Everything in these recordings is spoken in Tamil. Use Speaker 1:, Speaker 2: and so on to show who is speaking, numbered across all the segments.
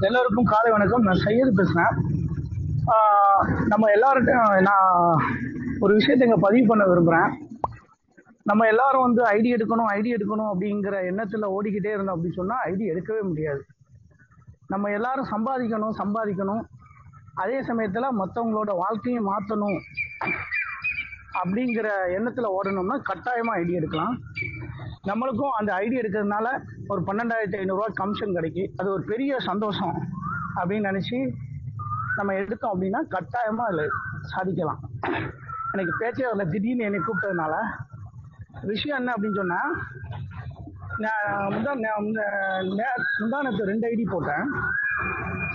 Speaker 1: எல்லோருக்கும் காலை வணக்கம். நான் சையது பேசுகிறேன். நம்ம எல்லார்கிட்டையும் நான் ஒரு விஷயத்தை இங்கே பதிவு பண்ண விரும்புகிறேன். நம்ம எல்லாரும் வந்து ஐடி எடுக்கணும் அப்படிங்கிற எண்ணத்தில் ஓடிக்கிட்டே இருந்தோம் அப்படின்னு சொன்னால் ஐடி எடுக்கவே முடியாது. நம்ம எல்லாரும் சம்பாதிக்கணும், அதே சமயத்தில் மற்றவங்களோட வாழ்க்கையை மாற்றணும் அப்படிங்கிற எண்ணத்தில் ஓடணும்னா கட்டாயமாக ஐடி எடுக்கலாம். நம்மளுக்கும் அந்த ஐடி எடுக்கிறதுனால ஒரு 12,500 கமிஷன் கிடைக்கும். அது ஒரு பெரிய சந்தோஷம் அப்படின்னு நினச்சி நம்ம எடுத்தோம் அப்படின்னா கட்டாயமாக அதில் சாதிக்கலாம். எனக்கு பேச்சே வரல, திடீர்னு என்னை கூப்பிட்டதுனால. விஷயம் என்ன அப்படின்னு சொன்னால், நான் முந்தானத்து 2 ஐடி போட்டேன்.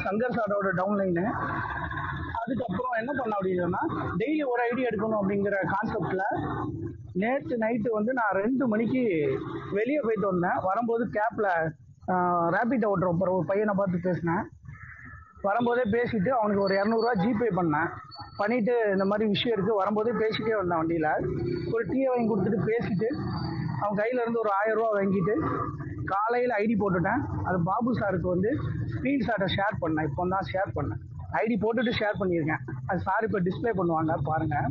Speaker 1: சங்கர் சாரோட டவுன்லைனு. அதுக்கப்புறம் என்ன பண்ண அப்படின்னு சொன்னால், டெய்லி ஒரு ஐடி எடுக்கணும் அப்படிங்கிற கான்செப்டில் நேற்று நைட்டு வந்து நான் 2 மணிக்கு வெளியே போயிட்டு வந்தேன். வரும்போது கேப்பில் ரேபிட் ஓட்டுற ஒரு பையனை பார்த்து பேசினேன். வரும்போதே பேசிட்டு அவனுக்கு ஒரு 200 ஜிபே பண்ணிட்டு இந்த மாதிரி விஷயம் இருக்குது வரும்போதே பேசிட்டே வந்தேன். வண்டியில் ஒரு டீயை வாங்கி கொடுத்துட்டு பேசிட்டு அவன் கையிலேருந்து ஒரு 1000 வாங்கிட்டு காலையில் ஐடி போட்டுட்டேன். அது பாபு சாருக்கு வந்து ஸ்க்ரீன்ஷாட்டை ஷேர் பண்ணேன். இப்போ தான் ஷேர் பண்ணேன். ஐடி போட்டுட்டு ஷேர் பண்ணியிருக்கேன். அது சார் இப்போ டிஸ்பிளே பண்ணுவாங்க பாருங்கள்.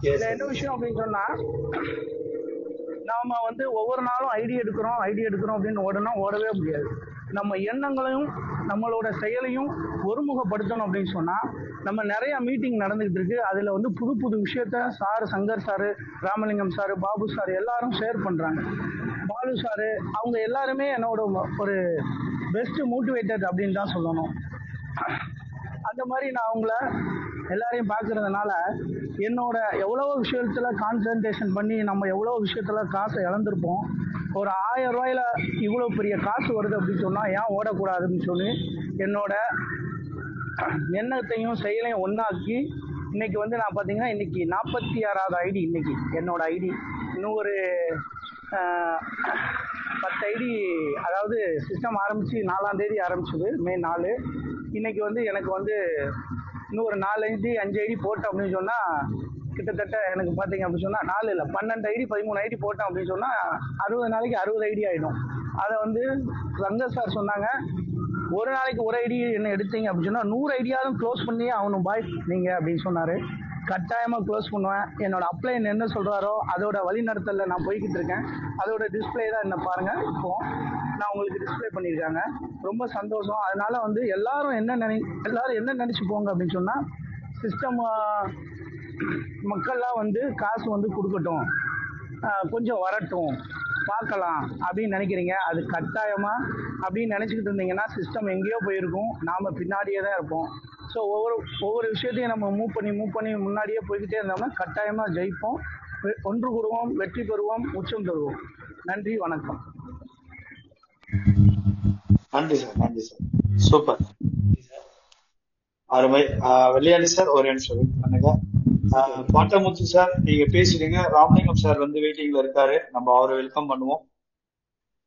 Speaker 1: இதில் என்ன விஷயம் அப்படின்னு சொன்னால், நாம் வந்து ஒவ்வொரு நாளும் ஐடி எடுக்கிறோம் அப்படின்னு ஓடவே முடியாது. நம்ம எண்ணங்களையும் நம்மளோட செயலையும் ஒருமுகப்படுத்தணும் அப்படின்னு சொன்னால், நம்ம நிறைய மீட்டிங் நடந்துகிட்டு இருக்கு. அதில் வந்து புது விஷயத்த Shankar sir, Ramalingam sir, Babu sir எல்லாரும் ஷேர் பண்ணுறாங்க. பாலு சாரு அவங்க எல்லாருமே என்னோட ஒரு பெஸ்ட் மோட்டிவேட்டட் அப்படின்னு தான் சொல்லணும். அந்த மாதிரி நான் அவங்கள எல்லாரையும் பார்க்கறதுனால என்னோட எவ்வளவோ விஷயத்துல கான்சன்ட்ரேஷன் பண்ணி நம்ம எவ்வளோ விஷயத்துல காசை இழந்திருப்போம். ஒரு 1000 ரூபாயில இவ்வளோ பெரிய காசு வருது அப்படின்னு சொன்னால் ஏன் ஓடக்கூடாதுன்னு சொல்லி என்னோட எண்ணத்தையும் செயலையும் ஒன்றாக்கி இன்னைக்கு வந்து நான் பார்த்தீங்கன்னா இன்னைக்கு 46வது ஐடி. இன்னைக்கு என்னோட ஐடி இன்னும் ஒரு 10 ஐடி, அதாவது சிஸ்டம் ஆரம்பித்து 4ஆம் தேதி ஆரம்பிச்சது, மே 4. இன்னைக்கு வந்து எனக்கு வந்து இன்னும் ஒரு 4-5 ஐடி போட்டோம் அப்படின்னு சொன்னால் கிட்டத்தட்ட எனக்கு பார்த்தீங்க அப்படின்னு சொன்னால் 4 இல்லை 12 ஐடி 13 ஐடி போட்டோம் அப்படின்னு சொன்னால் 60 நாளைக்கு 60 ஐடி ஆகிடும். அதை வந்து சங்கர் சார் சொன்னாங்க, ஒரு நாளைக்கு ஒரு ஐடி என்ன எடுத்தீங்க அப்படின்னு சொன்னால் 100 ஐடியாவும் க்ளோஸ் பண்ணியே ஆகணும் பாய் நீங்கள் அப்படின்னு சொன்னார். கட்டாயமாக க்ளோஸ் பண்ணுவேன். என்னோட அப்ளைன் என்ன சொல்கிறாரோ அதோட வழிநடத்தலில் நான் போய்கிட்டு இருக்கேன். அதோட டிஸ்பிளே தான் என்ன பாருங்கள். இப்போ நான் உங்களுக்கு டிஸ்பிளே பண்ணியிருக்காங்க. ரொம்ப சந்தோஷம். அதனால வந்து எல்லாரும் என்ன நினச்சி போங்க அப்படின்னு சொன்னால், சிஸ்டம் மக்கள்லாம் வந்து காசு வந்து கொடுக்கட்டும், கொஞ்சம் வரட்டும், பார்க்கலாம் அப்படின்னு நினைக்கிறீங்க. அது கட்டாயமாக அப்படின்னு நினச்சிக்கிட்டு இருந்தீங்கன்னா சிஸ்டம் எங்கேயோ போயிருக்கும், நாம் பின்னாடியே தான் இருப்போம். ஸோ ஒவ்வொரு விஷயத்தையும் நம்ம மூவ் பண்ணி முன்னாடியே போய்கிட்டே இருந்தோம்னா கட்டாயமாக ஜெயிப்போம். ஒன்று கூடுவோம், வெற்றி பெறுவோம், உச்சம் பெறுவோம். நன்றி, வணக்கம்.
Speaker 2: நன்றி சார். சூப்பர் அருமை. வெள்ளையாடி சார் ஒரு நிமிஷம் வெயிட் பண்ணுங்க. பாட்டமுத்து சார் நீங்க பேசிடுங்க. ராமலிங்கம் சார் வந்து வெயிட்டிங்ல இருக்காரு, நம்ம அவரை வெல்கம் பண்ணுவோம்.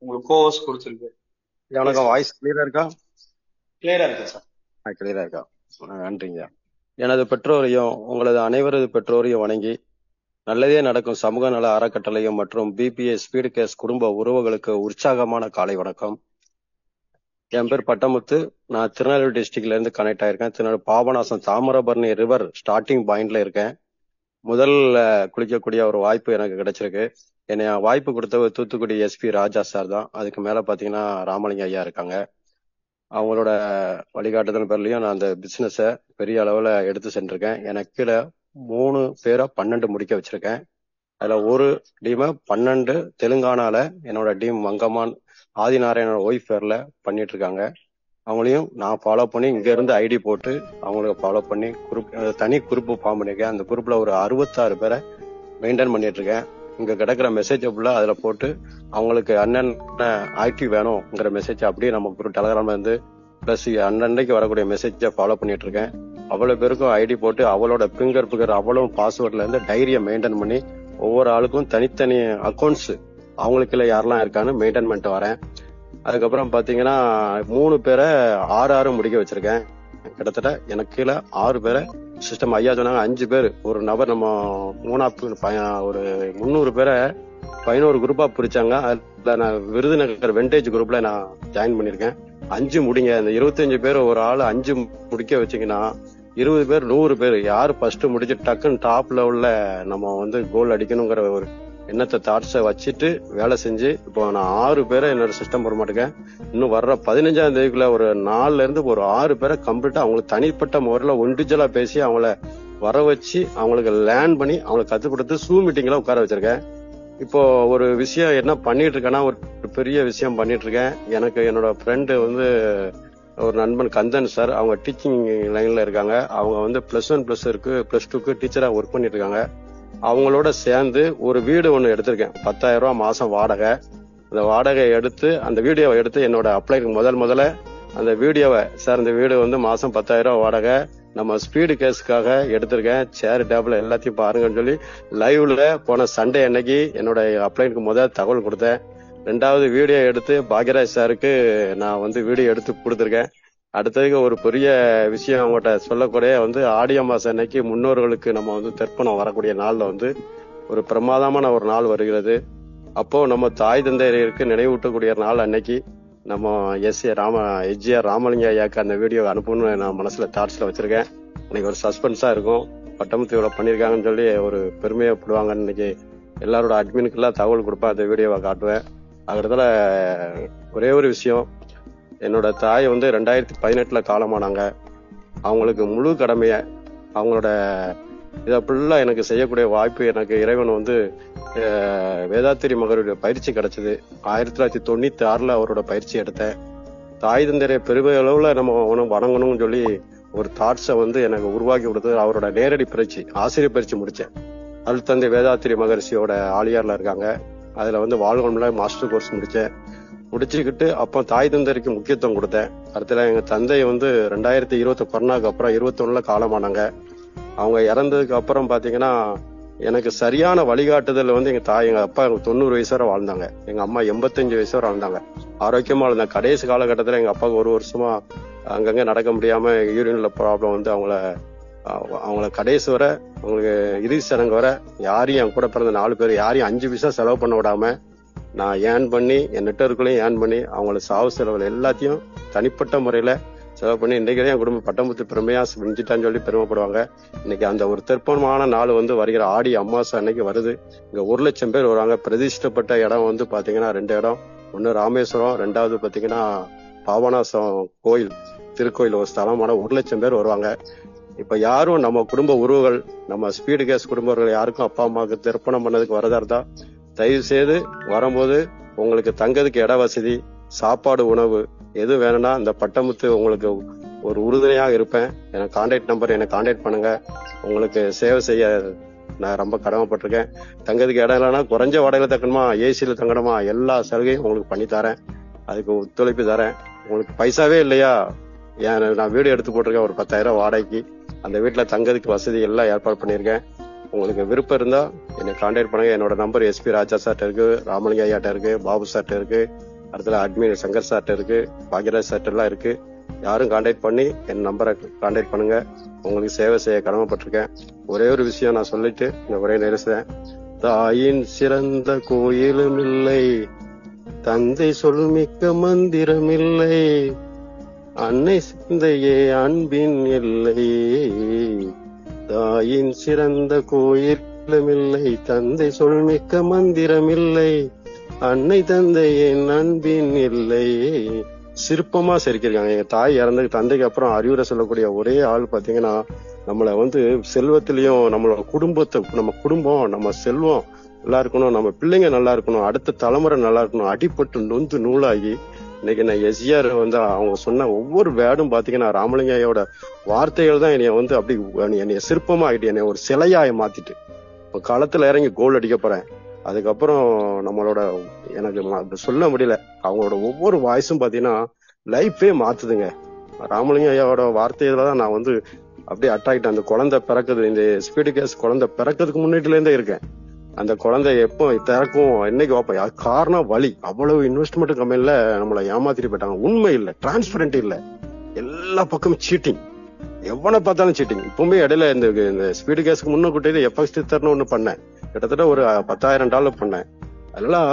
Speaker 2: உங்களுக்கு கோவஸ் கொடுத்துருக்கு.
Speaker 3: வணக்கம். வாய்ஸ் கிளியரா இருக்கா?
Speaker 2: கிளியரா இருக்கு சார்.
Speaker 3: கிளியரா இருக்கா? நன்றிங்க. எனது பெற்றோரையும் உங்களது அனைவரது பெற்றோரையும் வணங்கி நல்லதே நடக்கும் சமூக நல அறக்கட்டளையும் மற்றும் பிபிஏ ஸ்பீடு கேஸ் குடும்ப உறவுகளுக்கு உற்சாகமான காலை வணக்கம். என் பேர் பட்டமுத்து. நான் திருநெல்வேலி டிஸ்ட்ரிக்ட்ல இருந்து கனெக்ட் ஆயிருக்கேன். திருநெல்வேலி பாபநாசம் தாமிரபரணி ரிவர் ஸ்டார்டிங் பாயிண்ட்ல இருக்கேன். முதல்ல குளிக்கக்கூடிய ஒரு வாய்ப்பு எனக்கு கிடைச்சிருக்கு. என்னை வாய்ப்பு கொடுத்தவர் தூத்துக்குடி எஸ்பி ராஜா சார் தான். அதுக்கு மேல பாத்தீங்கன்னா ராமலிங்க ஐயா இருக்காங்க. அவங்களோட வழிகாட்டுதல் பேர்லயும் நான் அந்த பிசினஸ பெரிய அளவுல எடுத்து சென்றிருக்கேன். எனக்கு கீழே 3 பேரை 12 முடிக்க வச்சிருக்கேன். அதுல ஒரு டீமை 12 தெலுங்கானால என்னோட டீம் மங்கமான் ஆதிநாராயணோட ஒய்ஃப் பேர்ல பண்ணிட்டு இருக்காங்க. அவங்களையும் நான் ஃபாலோ பண்ணி இங்க இருந்து ஐடி போட்டு அவங்களுக்கு ஃபாலோ பண்ணி தனி குரூப் ஃபார்ம் பண்ணிருக்கேன். அந்த குரூப்ல ஒரு 66 பேரை மெயின்டைன் பண்ணிட்டு இருக்கேன். இங்க கிடக்குற மெசேஜ் ஃபுல்லா அதுல போட்டு அவங்களுக்கு அண்ணன் ஆக்டிவ் வேணும்ங்கிற மெசேஜ் அப்படியே நம்ம டெலகிராம்ல இருந்து பிளஸ் அன்னைக்கு வரக்கூடிய மெசேஜை ஃபாலோ பண்ணிட்டு இருக்கேன். அவ்வளவு பேருக்கும் ஐடி போட்டு அவளோட பிங்கர் அவ்வளவு பாஸ்வேர்ட்ல இருந்து டைரியை மெயின்டைன் பண்ணி ஒவ்வொரு ஆளுக்கும் தனித்தனி அக்கௌண்ட்ஸ் அவங்களுக்குள்ள யாரெல்லாம் இருக்கான்னு மெயின்டைன் பண்ணிட்டு வரேன். அதுக்கப்புறம் பாத்தீங்கன்னா 3 பேரை 6 முடிக்க வச்சிருக்கேன். கிட்டத்தட்ட எனக்கு கீழே 6 பேரை சிஸ்டம் ஐயா சொன்னாங்க 5 பேர் ஒரு நபர் நம்ம ஒரு 300 பேரை 11 குரூப்பா பிரிச்சாங்க. அதுல நான் விருதுநகர் வெண்டேஜ் குரூப்ல நான் ஜாயின் பண்ணிருக்கேன். 5 முடிங்க. அந்த 25 பேர் ஒரு ஆள் 5 முடிக்க வச்சீங்கன்னா 20 பேர் 100 பேர் யாரு ஃபர்ஸ்ட் முடிச்சு டக்குன்னு டாப் லெவல்ல நம்ம வந்து கோல் அடிக்கணுங்கிற ஒரு எண்ணத்தை தாட்ஸை வச்சுட்டு வேலை செஞ்சு இப்போ நான் 6 பேரை என்னோட சிஸ்டம் போட மாட்டேங்க. இன்னும் வர்ற 15ஆம் தேதிக்குள்ள ஒரு 4ல இருந்து ஒரு 6 பேரை கம்ப்ளீட்டா அவங்களுக்கு தனிப்பட்ட முறையில ஒன்றிஜலா பேசி அவங்கள வர வச்சு அவங்களுக்கு லேர்ன் பண்ணி அவங்களுக்கு கத்துக் கொடுத்து ஜூம் மீட்டிங்ல உட்கார வச்சிருக்கேன். இப்போ ஒரு விஷயம் என்ன பண்ணிட்டு இருக்கேன்னா, ஒரு பெரிய விஷயம் பண்ணிட்டு இருக்கேன். எனக்கு என்னோட ஃப்ரெண்டு வந்து ஒரு நண்பன் கந்தன் சார், அவங்க டீச்சிங் லைன்ல இருக்காங்க. அவங்க வந்து +1 +2க்கு டீச்சரா ஒர்க் பண்ணிட்டு இருக்காங்க. அவங்களோட சேர்ந்து ஒரு வீடு ஒண்ணு எடுத்திருக்கேன். 10,000 ரூபாய் மாசம் வாடகை. அந்த வாடகை எடுத்து அந்த வீடியோவை எடுத்து என்னோட அப்ளைக்கு முதல்ல அந்த வீடியோவை சார், இந்த வீடு வந்து மாசம் 10,000 ரூபாய் வாடகை, நம்ம ஸ்பீடு கேஸுக்காக எடுத்திருக்கேன், சேர் டேபிள் எல்லாத்தையும் பாருங்கன்னு சொல்லி லைவ்ல போன சண்டே அன்னைக்கு என்னோட அப்ளைனுக்கு தகவல் கொடுத்தேன். 2வது வீடியோ எடுத்து பாக்யராஜ் சாருக்கு நான் வந்து வீடியோ எடுத்து கொடுத்துருக்கேன். அடுத்ததுக்கு ஒரு பெரிய விஷயம் அவங்ககிட்ட சொல்லக்கூடிய வந்து ஆடி அமாவாசை அன்னைக்கு முன்னோர்களுக்கு நம்ம வந்து தர்ப்பணம் வரக்கூடிய நாள்ல வந்து ஒரு பிரமாதமான ஒரு நாள் வருகிறது. அப்போ நம்ம தாய் தந்தையருக்கு நினைவூட்டக்கூடிய நாள் அன்னைக்கு நம்ம எஸ்ஜிஆர் ராமலிங்க ஐயாக்கு அந்த வீடியோ அனுப்பணும்னு நான் மனசுல தாட்ஸ்ல வச்சிருக்கேன். இன்னைக்கு ஒரு சஸ்பென்ஸா இருக்கும். பட்டமுத்து இவ்வளவு பண்ணிருக்காங்கன்னு சொல்லி ஒரு பெருமையப்படுவாங்கன்னு இன்னைக்கு எல்லாரோட அட்மினுக்கு எல்லாம் தகவல் கொடுப்பேன். அந்த வீடியோவை காட்டுவேன். அதுல ஒரே ஒரு விஷயம், என்னோட தாய் வந்து 2018 காலமானாங்க. அவங்களுக்கு முழு கடமைய அவங்களோட இதை ஃபுல்லா எனக்கு செய்யக்கூடிய வாய்ப்பு எனக்கு இறைவன் வந்து வேதாத்திரி மகருடைய பயிற்சி கிடைச்சது. 1996 அவரோட பயிற்சி எடுத்தேன். தாய் தந்தைய பெருமை அளவுல நம்ம வணங்கணும்னு சொல்லி ஒரு தாட்ஸை வந்து எனக்கு உருவாக்கி கொடுத்தது அவரோட நேரடி பயிற்சி, ஆசிரியர் பயிற்சி முடிச்சேன். அருள் தந்தை வேதாத்திரி மகரிஷியோட ஆலியார்ல இருக்காங்க. அதுல வந்து வாழ்வன்ல மாஸ்டர் கோர்ஸ் முடிச்சுக்கிட்டு அப்போ தாய் தந்தைக்கு முக்கியத்துவம் கொடுத்தேன். அடுத்தல எங்க தந்தை வந்து 2020 கொரோனாக்கு அப்புறம் 21ல காலமானாங்க. அவங்க இறந்ததுக்கு அப்புறம் பாத்தீங்கன்னா எனக்கு சரியான வழிகாட்டுதல் வந்து எங்க அப்பா 90 வயசு வரை வாழ்ந்தாங்க. எங்க அம்மா 85 வயசு வரை வாழ்ந்தாங்க. ஆரோக்கியமா வாழ்ந்தாங்க. கடைசி காலகட்டத்துல எங்க அப்பாவுக்கு 1 வருஷமா அங்கங்க நடக்க முடியாம யூரின்ல ப்ராப்ளம் வந்து அவங்கள கடைசி வரை அவங்களுக்கு இறுதி சடங்கு வரை யாரையும் என் கூட பிறந்த 4 பேர் யாரையும் 5 பைசா செலவு பண்ண விடாம நான் ஏர்ன் பண்ணி என் நெட்வொர்க்குலையும் ஏர்ன் பண்ணி அவங்கள சாவு செலவுல எல்லாத்தையும் தனிப்பட்ட முறையில செலவு பண்ணி இன்னைக்கு என் குடும்பம் பட்டமுத்து பெருமையா செஞ்சுட்டான்னு சொல்லி பெருமைப்படுவாங்க. இன்னைக்கு அந்த ஒரு திருப்பமான நாள் வந்து வருகிற ஆடி அமாவாசை அன்னைக்கு வருது. இங்க 1 லட்சம் பேர் வருவாங்க. பிரதிஷ்டப்பட்ட இடம் வந்து பாத்தீங்கன்னா 2 இடம். ஒன்னு ராமேஸ்வரம், 2வது பாத்தீங்கன்னா பாபநாசம் கோயில் திருக்கோயில் ஒரு ஸ்தலமான 1 லட்சம் பேர் வருவாங்க. இப்ப யாரும் நம்ம குடும்ப உறவுகள் நம்ம ஸ்பீடு கேஸ் குடும்பங்கள் யாருக்கும் அப்பா அம்மாவுக்கு திருப்பணம் பண்ணதுக்கு வரதா இருந்தா தயவு செய்து வரும்போது உங்களுக்கு தங்கதுக்கு இட வசதி, சாப்பாடு, உணவு எது வேணும்னா இந்த பட்டமுத்து உங்களுக்கு ஒரு உறுதுணையாக இருப்பேன். எனக்கு கான்டாக்ட் நம்பர் எனக்கு கான்டாக்ட் பண்ணுங்க. உங்களுக்கு சேவை செய்ய நான் ரொம்ப கடமைப்பட்டிருக்கேன். தங்கதுக்கு இடம் இல்லைன்னா குறைஞ்ச வாடகையில தங்கணுமா, ஏசியில தங்கணுமா, எல்லா சலுகையும் உங்களுக்கு பண்ணி தரேன். அதுக்கு ஒத்துழைப்பு தரேன். உங்களுக்கு பைசாவே இல்லையா, நான் வீடு எடுத்து போட்டிருக்கேன் ஒரு 10,000 வாடகைக்கு. அந்த வீட்டுல தங்கதுக்கு வசதி எல்லாம் ஏற்பாடு பண்ணியிருக்கேன். உங்களுக்கு விருப்பம் இருந்தா என்னை கான்டாக்ட் பண்ணுங்க. என்னோட நம்பர் SP ராஜா சார்ட்ட இருக்கு, ராமலிங்க ஐயாட்ட இருக்கு, பாபு சார்ட்ட இருக்கு, அடுத்த அட்மின் சங்கர் சார்ட்ட இருக்கு, பாக்யராஜ் சார்ட்ட எல்லாம் இருக்கு. யாரும் கான்டாக்ட் பண்ணி என் நம்பரை கான்டாக்ட் பண்ணுங்க. உங்களுக்கு சேவை செய்ய கடமைப்பட்டிருக்கேன். ஒரே ஒரு விஷயம் நான் சொல்லிட்டு இந்த உரையை நிறுத்துறேன். தாயின் சிறந்த கோயிலும் இல்லை, தந்தை சொல்மிக்க மந்திரம் இல்லை, அன்னை சிந்தையே அன்பின் எல்லை. தாயின் சிறந்த கோயிலும் இல்லை, தந்தை சொல்மிக்க மந்திரம் இல்லை, அன்னை தந்தையின் அன்பின் இல்லை. சிற்பமா சிரிக்கிறாங்க. எங்க தாய் இறந்து தந்தைக்கு அப்புறம் அறிவுரை சொல்லக்கூடிய ஒரே ஆள் பாத்தீங்கன்னா நம்மள வந்து செல்வத்திலையும் நம்மளோட குடும்பத்தை, நம்ம குடும்பம் நம்ம செல்வம் நல்லா இருக்கணும், நம்ம பிள்ளைங்க நல்லா இருக்கணும், அடுத்த தலைமுறை நல்லா இருக்கணும், அடிபட்டு நொந்து நூலாகி இன்னைக்கு நான் எஸ்ஆர் வந்து அவங்க சொன்ன ஒவ்வொரு வேர்டும் பாத்தீங்கன்னா ராமலிங்கையோட வார்த்தைகள் தான் என்னைய வந்து அப்படி என்னைய சிற்பமா ஆகிட்டு என்னைய ஒரு சிலையாய மாத்திட்டு இப்ப களத்துல இறங்கி கோல் அடிக்க போறேன். அதுக்கப்புறம் நம்மளோட எனக்கு சொல்ல முடியல, அவங்களோட ஒவ்வொரு வாய்ஸும் பாத்தீங்கன்னா லைஃபே மாத்துதுங்க. ராமலிங்க ஐயாவோட வார்த்தையில தான் நான் வந்து அப்படியே அட்ராக்ட். அந்த குழந்தை பிறக்குது, இந்த ஸ்பீடு கேஸ் குழந்தை பிறக்கிறதுக்கு முன்னாடில இருந்தே இருக்கேன். அந்த குழந்தை எப்போ திறக்கும் என்னைக்கு வைப்பேன். அது காரணம் வலி. அவ்வளவு இன்வெஸ்ட்மெண்ட் கம்பெனில நம்மளை ஏமாத்திட்டு போயிட்டாங்க. உண்மை இல்ல, டிரான்ஸ்பரண்ட் இல்ல, எல்லா பக்கமும் சீட்டிங், எவனை பார்த்தாலும் சீட்டிங். இப்பவுமே இடையில இந்த ஸ்பீடு கேஸ்க்கு முன்ன கூட்டிட்டு எஃப்எக்ஸ் தரணும் ஒண்ணு பண்ணேன், கிட்டத்தட்ட ஒரு $10,000 பண்ணேன். அதெல்லாம்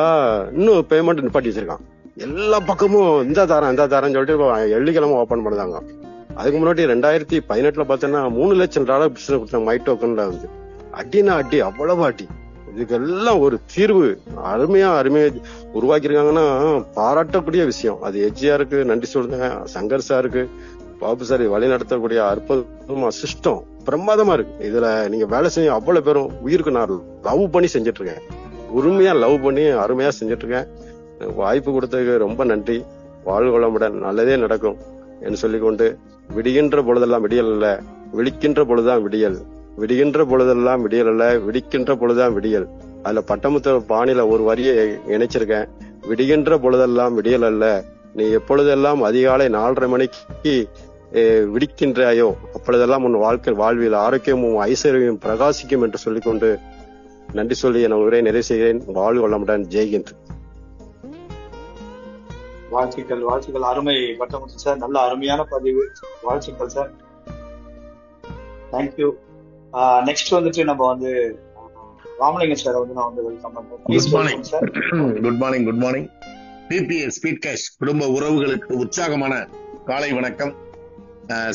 Speaker 3: இன்னும் பேமெண்ட் நிப்பாட்டி வச்சிருக்கான். எல்லா பக்கமும் இந்த தாரம் சொல்லிட்டு வெள்ளிக்கிழமை ஓபன் பண்ணாங்க. அதுக்கு முன்னாடி 2018 பார்த்தோன்னா $3 லட்சம் பிசினஸ் கொடுத்தாங்க மைட்டோக்கன்ல வந்து. அடினா அடி, அவ்வளவு அடி. இதுக்கெல்லாம் ஒரு தீர்வு அருமையா உருவாக்கிருக்காங்கன்னா பாராட்டக்கூடிய விஷயம். அது எஜ்ஜியாருக்கு நன்றி சொல்லுங்க, சங்கர் சாருக்கு, பாபு சார் வழி நடத்தக்கூடிய அற்புதமா சிஸ்டம் பிரமாதமா இருக்கு. இதுல நீங்க வேலை செய்ய அவ்வளவு பேரும் உயிருக்கு நான் லவ் பண்ணி செஞ்சுட்டு இருக்கேன். உரிமையா லவ் பண்ணி அருமையா செஞ்சுட்டு இருக்கேன். வாய்ப்பு கொடுத்ததுக்கு ரொம்ப நன்றி. வாழ்க வளமுடன், நல்லதே நடக்கும் என்று சொல்லிக்கொண்டு, விடுகின்ற பொழுதெல்லாம் விடியல் அல்ல, விழிக்கின்ற பொழுதுதான் விடியல், விடுகின்ற பொழுதெல்லாம் விடியல் அல்ல, விடிக்கின்ற பொழுதுதான் விடியல். அதுல பட்டமுத்த பாணியில ஒரு வரியை இணைச்சிருக்கேன். விடுகின்ற பொழுதெல்லாம் விடியல் அல்ல, நீ எப்பொழுதெல்லாம் அதிகாலை 4:30 மணிக்கு விடிக்கின்றாயோ அப்பொழுதெல்லாம் உன் வாழ்வில் ஆரோக்கியமும் ஐஸ்வர்யமும் பிரகாசிக்கும் என்று சொல்லிக்கொண்டு நன்றி சொல்லி என உரை நிறைவு செய்கிறேன். வாழ்க வளமுடன். ஜெய்ஹிந்த்.
Speaker 2: வாழ்த்துக்கள், வாழ்த்துக்கள். அருமை பட்டமுத்து சார், நல்ல அருமையான பதிவு. வாழ்த்துக்கள் சார், தேங்க்யூ. நெக்ஸ்ட் வந்துட்டு நம்ம வந்து ராமலிங்கம் சார் வந்து நான் வந்து வெல்கம் பண்றேன் sir.
Speaker 4: Good morning. PBS speed cash குடும்ப உறவுகளுக்கு உற்சாகமான காலை வணக்கம்.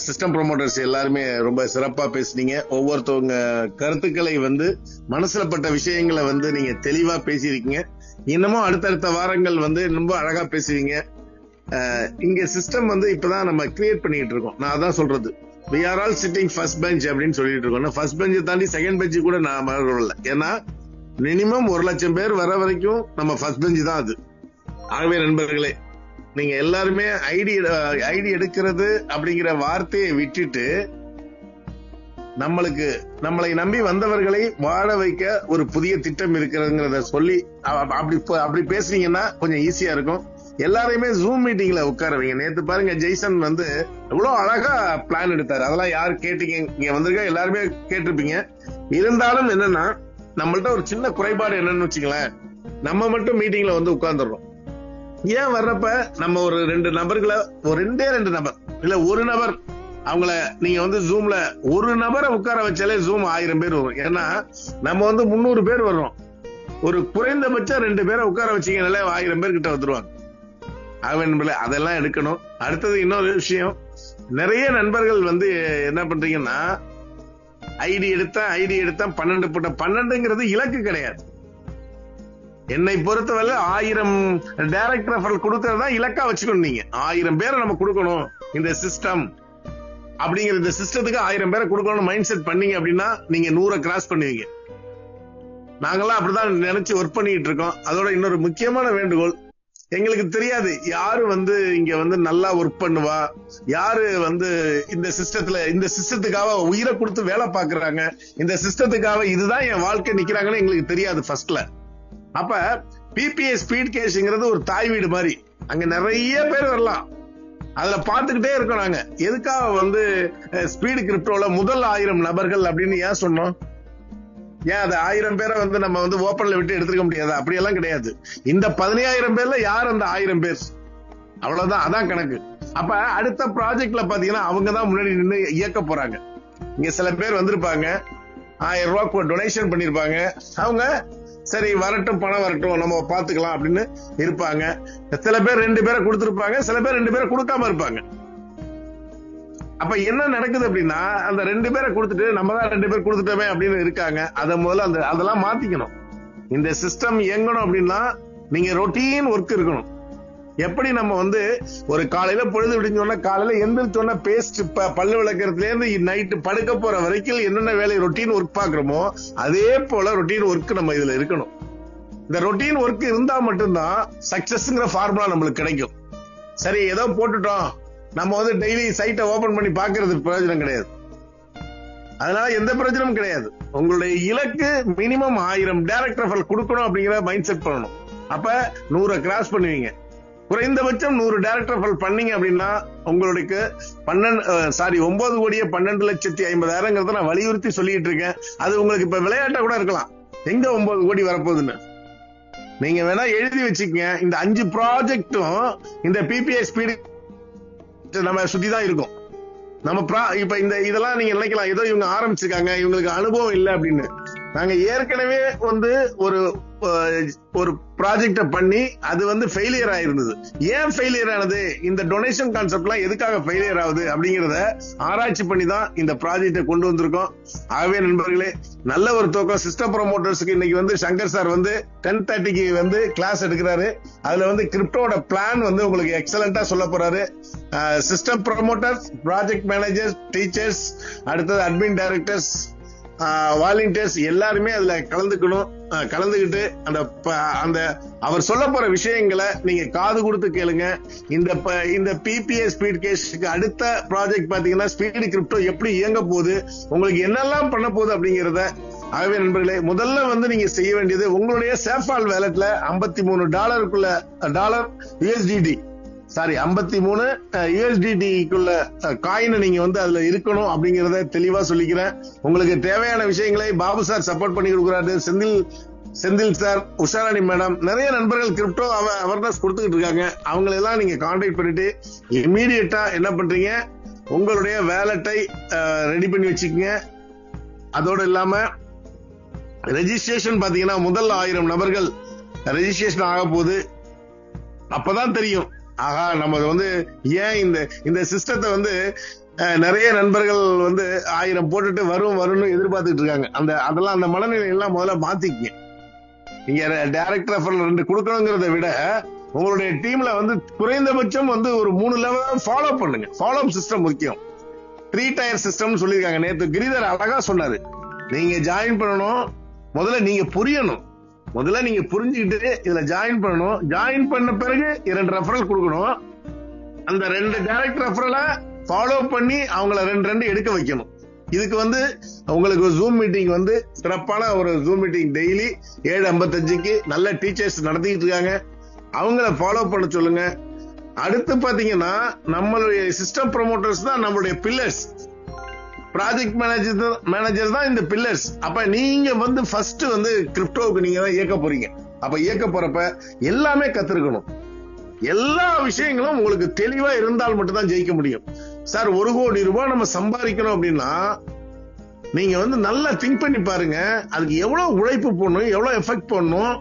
Speaker 4: சிஸ்டம் ப்ரொமோட்டர்ஸ் எல்லாருமே ரொம்ப சிறப்பா பேசுனீங்க. ஒவ்வொருத்தவங்க கருத்துக்களை வந்து மனசுல பட்ட விஷயங்களை வந்து நீங்க தெளிவா பேசியிருக்கீங்க. இன்னமும் அடுத்தடுத்த வாரங்கள் வந்து ரொம்ப அழகா பேசுவீங்க. இங்க சிஸ்டம் வந்து இப்பதான் நம்ம கிரியேட் பண்ணிட்டு இருக்கோம். நான் அதான் சொல்றது, we are all sitting first bench அப்படின்னு சொல்லிட்டு இருக்கோம். ஃபர்ஸ்ட் பெஞ்ச் தாண்டி செகண்ட் பெஞ்சு கூட நான் வரல. ஏன்னா மினிமம் 1 லட்சம் பேர் வர வரைக்கும் நம்ம ஃபர்ஸ்ட் பெஞ்சு தான் அது. ஆகவே நண்பர்களே, நீங்க எல்லாருமே ஐடி எடுக்கிறது அப்படிங்கிற வார்த்தையை விட்டுட்டு நம்மளை நம்பி வந்தவர்களை வாழ வைக்க ஒரு புதிய திட்டம் இருக்கிறதுங்கிறத சொல்லி அப்படி பேசுறீங்கன்னா கொஞ்சம் ஈஸியா இருக்கும். எல்லாரையுமே ஜூம் மீட்டிங்ல உட்கார வைங்க. நேத்து பாருங்க, ஜெய்சன் வந்து எவ்வளவு அழகா பிளான் எடுத்தாரு. அதெல்லாம் யாரு கேட்டீங்க? இங்க வந்திருக்க எல்லாருமே கேட்டிருப்பீங்க. இருந்தாலும் என்னன்னா, நம்மள்ட்ட ஒரு சின்ன குறைபாடு என்னன்னு வச்சுங்களேன், நம்ம மட்டும் மீட்டிங்ல வந்து உட்கார்ந்துடுறோம். ஏன் வர்றப்ப நம்ம ஒரு 2 நபர்களை, ஒரு 2 நபர் இல்ல 1 நபர், அவங்கள நீங்க வந்து ஜூம்ல ஒரு நபரை உட்கார வச்சாலே ஜூம் 1000 பேர் வரும். ஏன்னா நம்ம வந்து 300 பேர் வர்றோம். ஒரு குறைந்தபட்சம் 2 பேரை உட்கார வச்சீங்கனாலே 1000 பேர் கிட்ட வந்துருவாங்க. அதெல்லாம் எடுக்கணும். அடுத்தது இன்னொரு விஷயம், நிறைய நண்பர்கள் வந்து என்ன பண்றீங்கன்னா, ஐடி எடுத்தா 12ங்கிறது இலக்கு கிடையாது. என்னை பொறுத்தவரை 1000 டைரக்ட் ரெஃபரல் கொடுக்கறதா இலக்கா வச்சுக்கணும். நீங்க 1000 பேரை நம்ம கொடுக்கணும் இந்த சிஸ்டம் அப்படிங்கிற, இந்த சிஸ்டத்துக்கு 1000 பேரை கொடுக்கணும் மைண்ட் செட் பண்ணீங்க அப்படின்னா நீங்க 100 கிராஸ் பண்ணுவீங்க. நாங்கெல்லாம் அப்படிதான் நினைச்சு ஒர்க் பண்ணிட்டு இருக்கோம். அதோட இன்னொரு முக்கியமான வேண்டுகோள், எங்களுக்கு தெரியாது யாரு வந்து இங்க வந்து நல்லா ஒர்க் பண்ணுவா, யாரு வந்து இந்த சிஸ்டத்துக்காக உயிரை கொடுத்து வேலை பாக்குறாங்க, இந்த சிஸ்டத்துக்காக இதுதான் என் வாழ்க்கை நிக்கிறாங்கன்னு எங்களுக்கு தெரியாது ஃபர்ஸ்ட்ல. அப்ப பிபிஎஸ் ஸ்பீட் கேஷ்ங்கிறது ஒரு தாய் வீடு மாதிரி. அங்க நிறைய பேர் வரலாம், அதுல பாத்துக்கிட்டே இருக்கோம். நாங்க எதுக்காக வந்து ஸ்பீடு கிரிப்டோல முதல் 1000 நபர்கள் அப்படின்னு ஏன் சொன்னோம்? ஏன் அது 1000 பேரை வந்து நம்ம வந்து ஓப்பன்ல விட்டு எடுத்துக்க முடியாது? அப்படியெல்லாம் கிடையாது. இந்த 15000 பேர்ல யார் அந்த 1000 பேர்? அவ்வளவுதான், அதான் கணக்கு. அப்ப அடுத்த ப்ராஜெக்ட்ல பாத்தீங்கன்னா அவங்கதான் முன்னாடி நின்று இயக்க போறாங்க. இங்க சில பேர் வந்திருப்பாங்க, 1000 ரூபாய் டொனேஷன் பண்ணிருப்பாங்க. அவங்க சரி வரட்டும், பணம் வரட்டும், நம்ம பாத்துக்கலாம் அப்படின்னு இருப்பாங்க. சில பேர் 2 பேரை கொடுத்திருப்பாங்க, சில பேர் 2 பேரை கொடுக்காம இருப்பாங்க. அப்ப என்ன நடக்குது அப்படின்னா, அந்த 2 பேரை கொடுத்துட்டு நம்ம தான் 2 பேர் கொடுத்துட்டோமே அப்படின்னு இருக்காங்க. அதை முதல்ல அதெல்லாம் மாத்திக்கணும். இந்த சிஸ்டம் இயங்கணும் அப்படின்னா நீங்க ரொட்டீன் ஒர்க் இருக்கணும். எப்படி நம்ம வந்து ஒரு காலையில பொழுது விடிஞ்சோன்னா, காலையில எந்திரிச்சோன்னா பேஸ்ட் பல்லு விளக்கறதுல இருந்து நைட்டு படுக்க போற வரைக்கும் என்னென்ன வேலை ரொட்டீன் ஒர்க் பாக்குறோமோ அதே போல ரொட்டீன் ஒர்க் நம்ம இதுல இருக்கணும். இந்த ரொட்டீன் ஒர்க் இருந்தா மட்டும்தான் சக்சஸ்ங்கிற ஃபார்முலா நம்மளுக்கு கிடைக்கும். சரி ஏதோ போட்டுட்டோம், நம்ம வந்து டெய்லி சைட்டை ஓபன் பண்ணி பாக்குறது பிரயோஜனம் கிடையாது. அதனால எந்த பிரயோஜனமும் கிடையாது. உங்களுடைய இலக்கு மினிமம் 1000 டைரக்ட் ரெஃபரல் கொடுக்கணும் அப்படிங்கிற மைண்ட் செட் பண்ணணும். அப்ப 100 கிராஸ் பண்ணுவீங்க. குறைந்தபட்சம் 100 டைரக்ட் ரெஃபரல் பண்ணீங்க அப்படின்னா உங்களுக்கு 9,12,50,000 நான் வலியுறுத்தி சொல்லிட்டு இருக்கேன். அது உங்களுக்கு இப்ப விளையாட்டா கூட இருக்கலாம், எங்க 9 கோடி வரப்போகுதுன்னு நீங்க வேணா எழுதி வச்சுக்கங்க. இந்த 5 ப்ராஜெக்டும் இந்த பிபிஎஸ் ஸ்பீடு நம்ம சுத்தி தான் இருக்கும். நம்ம இப்ப இதெல்லாம் நீங்க நினைக்கலாம், ஏதோ இவங்க ஆரம்பிச்சிருக்காங்க, இவங்களுக்கு அனுபவம் இல்லை அப்படின்னு. நாங்க ஏற்கனவே வந்து ஒரு ஒரு ப்ராஜெக்ட பண்ணி அது வந்து ஃபெயிலியர் ஆயிருந்தது. ஏன் ஃபெயிலியர் ஆனது, இந்த டொனேஷன் கான்செப்ட்லாம் எதுக்காக ஃபெயிலியர் ஆகுது அப்படிங்கறத ஆராய்ச்சி பண்ணி தான் இந்த ப்ராஜெக்டை கொண்டு வந்திருக்கோம். ஆகவே நண்பர்களே, நல்ல ஒரு தூக்கம். சிஸ்டம் ப்ரமோட்டர்ஸ்க்கு இன்னைக்கு வந்து சங்கர் சார் வந்து 10:30க்கு வந்து கிளாஸ் எடுக்கிறாரு. அதுல வந்து கிரிப்டோட பிளான் வந்து உங்களுக்கு எக்ஸலண்டா சொல்ல போறாரு. System promoters, project managers, teachers, அடுத்தது அட்மின் டைரக்டர்ஸ், வாலண்டியர்ஸ் எல்லாருமே அதுல கலந்துகிட்டு அந்த அவர் சொல்ல போற விஷயங்களை நீங்க காது கொடுத்து கேளுங்க. இந்த பிபிஎஸ் ஸ்பீட் கேஸ்க்கு அடுத்த ப்ராஜெக்ட் பாத்தீங்கன்னா ஸ்பீடு கிரிப்டோ எப்படி இயங்க போகுது, உங்களுக்கு என்னெல்லாம் பண்ண போகுது அப்படிங்கறத. ஆகவே நண்பர்களே, முதல்ல வந்து நீங்க செய்ய வேண்டியது உங்களுடைய சேஃபால் வேலட்ல $53 USDT 53 USDT-க்குள்ள காயினை நீங்க வந்து அதுல இருக்கணும் அப்படிங்கறத தெளிவா சொல்லிக்கிறேன். உங்களுக்கு தேவையான விஷயங்களை பாபு சார் சப்போர்ட் பண்ணி கொடுக்குறாரு. செந்தில் சார், உஷாராணி மேடம், நிறைய நண்பர்கள் கிரிப்டோ அவேர்னஸ் கொடுத்துக்கிட்டு இருக்காங்க. அவங்களெல்லாம் நீங்க கான்டாக்ட் பண்ணிட்டு இமீடியட்டா என்ன பண்றீங்க, உங்களுடைய வேலட்டை ரெடி பண்ணி வச்சுக்கோங்க. அதோட இல்லாம ரெஜிஸ்ட்ரேஷன் பாத்தீங்கன்னா முதல் 1000 நபர்கள் ரெஜிஸ்ட்ரேஷன் ஆக போகுது. அப்பதான் தெரியும், ஆகா நம்ம வந்து ஏன் இந்த சிஸ்டத்தை வந்து நிறைய நண்பர்கள் வந்து 1000 போட்டுட்டு வரும்னு எதிர்பார்த்துட்டு இருக்காங்க. அதெல்லாம் அந்த மனநிலை எல்லாம் முதல்ல மாத்திக்கங்க. நீங்க டைரக்ட் ரெஃபரல் 2 கொடுக்கணுங்கிறத விட உங்களுடைய டீம்ல வந்து குறைந்தபட்சம் வந்து ஒரு 3 லெவல் ஃபாலோ பண்ணுங்க. ஃபாலோ அப் சிஸ்டம் முக்கியம். 3 டயர் சிஸ்டம் சொல்லியிருக்காங்க. நேத்து கிரிதர் அழகா சொன்னாரு. நீங்க ஜாயின் பண்ணணும், முதல்ல நீங்க புரியணும், முதல்ல நீங்க புரிஞ்சுக்கிட்டு இதுல ஜாயின் பண்ணணும். ஜாயின் பண்ண பிறகு 2 ரெஃபரல் கொடுக்கணும். அந்த 2 டைரக்ட் ரெஃபரலை ஃபாலோ பண்ணி அவங்கள 2 எடுக்க வைக்கணும். இதுக்கு வந்து உங்களுக்கு ஜூம் மீட்டிங் வந்து சிறப்பான ஒரு ஜூம் மீட்டிங் டெய்லி 7:55க்கு நல்ல டீச்சர்ஸ் நடத்திட்டு இருக்காங்க. அவங்கள ஃபாலோ பண்ண சொல்லுங்க. அடுத்து பாத்தீங்கன்னா நம்மளுடைய சிஸ்டம் ப்ரமோட்டர்ஸ் தான் நம்மளுடைய பில்லர்ஸ். ப்ராஜெக்ட் மேனேஜர் தான் இந்த பில்லர்ஸ். அப்ப நீங்க வந்து ஃபர்ஸ்ட் வந்து கிரிப்டோவுக்கு நீங்க தான் இயக்க போறீங்க. அப்ப இயக்க போறப்ப எல்லாமே கத்துருக்கணும். எல்லா விஷயங்களும் உங்களுக்கு தெளிவா இருந்தால் மட்டும்தான் ஜெயிக்க முடியும். சார், 1 கோடி ரூபாய் நம்ம சம்பாதிக்கணும் அப்படின்னா நீங்க வந்து நல்லா திங்க் பண்ணி பாருங்க. அதுக்கு எவ்வளவு உழைப்பு போடணும், எவ்வளவு எஃபெக்ட் போடணும்.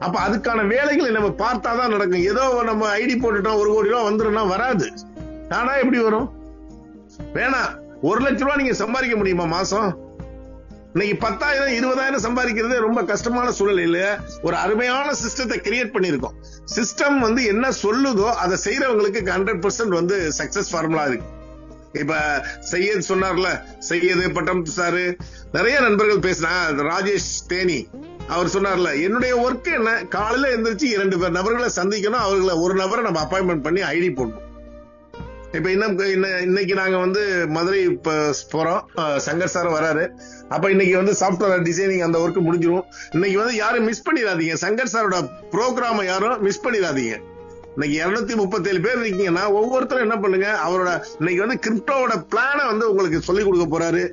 Speaker 4: அப்ப அதுக்கான வேலைகளை நம்ம பார்த்தாதான் நடக்கும். ஏதோ நம்ம ஐடி போட்டுட்டோம் 1 கோடி ரூபாய் வந்துருன்னா வராது. ஆனா எப்படி வரும்? வேணாம். 1 லட்சம் ரூபாய் நீங்க சம்பாதிக்க முடியுமா மாசம்? இன்னைக்கு 10,000 20,000 சம்பாதிக்கிறது ரொம்ப கஷ்டமான சூழல் இல்ல. ஒரு அருமையான சிஸ்டத்தை கிரியேட் பண்ணிருக்கோம். சிஸ்டம் வந்து என்ன சொல்லுதோ அதை செய்யறவங்களுக்கு 100% வந்து சக்சஸ் ஃபார்முலா இருக்கு. இப்ப சையத் சொன்னார்ல, சையது பட்டம் சாரு, நிறைய நண்பர்கள் பேசினாங்க. ராஜேஷ் தேனி அவர் சொன்னார்ல, என்னுடைய ஒர்க் என்ன, காலையில எந்திரிச்சு 2 நபர்களை சந்திக்கணும், அவர்களை ஒரு நபரை நம்ம அப்பாயின்மெண்ட் பண்ணி ஐடி போடணும். இப்ப இன்னைக்கு நாங்க வந்து மதுரை போறோம். சங்கர் சார் வராரு. அப்ப இன்னைக்கு வந்து சாப்ட்வேர் டிசைனிங் அந்த ஒர்க் முடிஞ்சிடும். இன்னைக்கு வந்து யாரும் மிஸ் பண்ணிடாதீங்க. சங்கர் சாரோட ப்ரோக்ராம் யாரும் மிஸ் பண்ணிடாதீங்க. இன்னைக்கு 237 பேர் இருக்கீங்கன்னா ஒவ்வொருத்தரும் என்ன பண்ணுங்க, அவரோட இன்னைக்கு வந்து கிரிப்டோவோட பிளான வந்து உங்களுக்கு சொல்லி கொடுக்க போறாரு.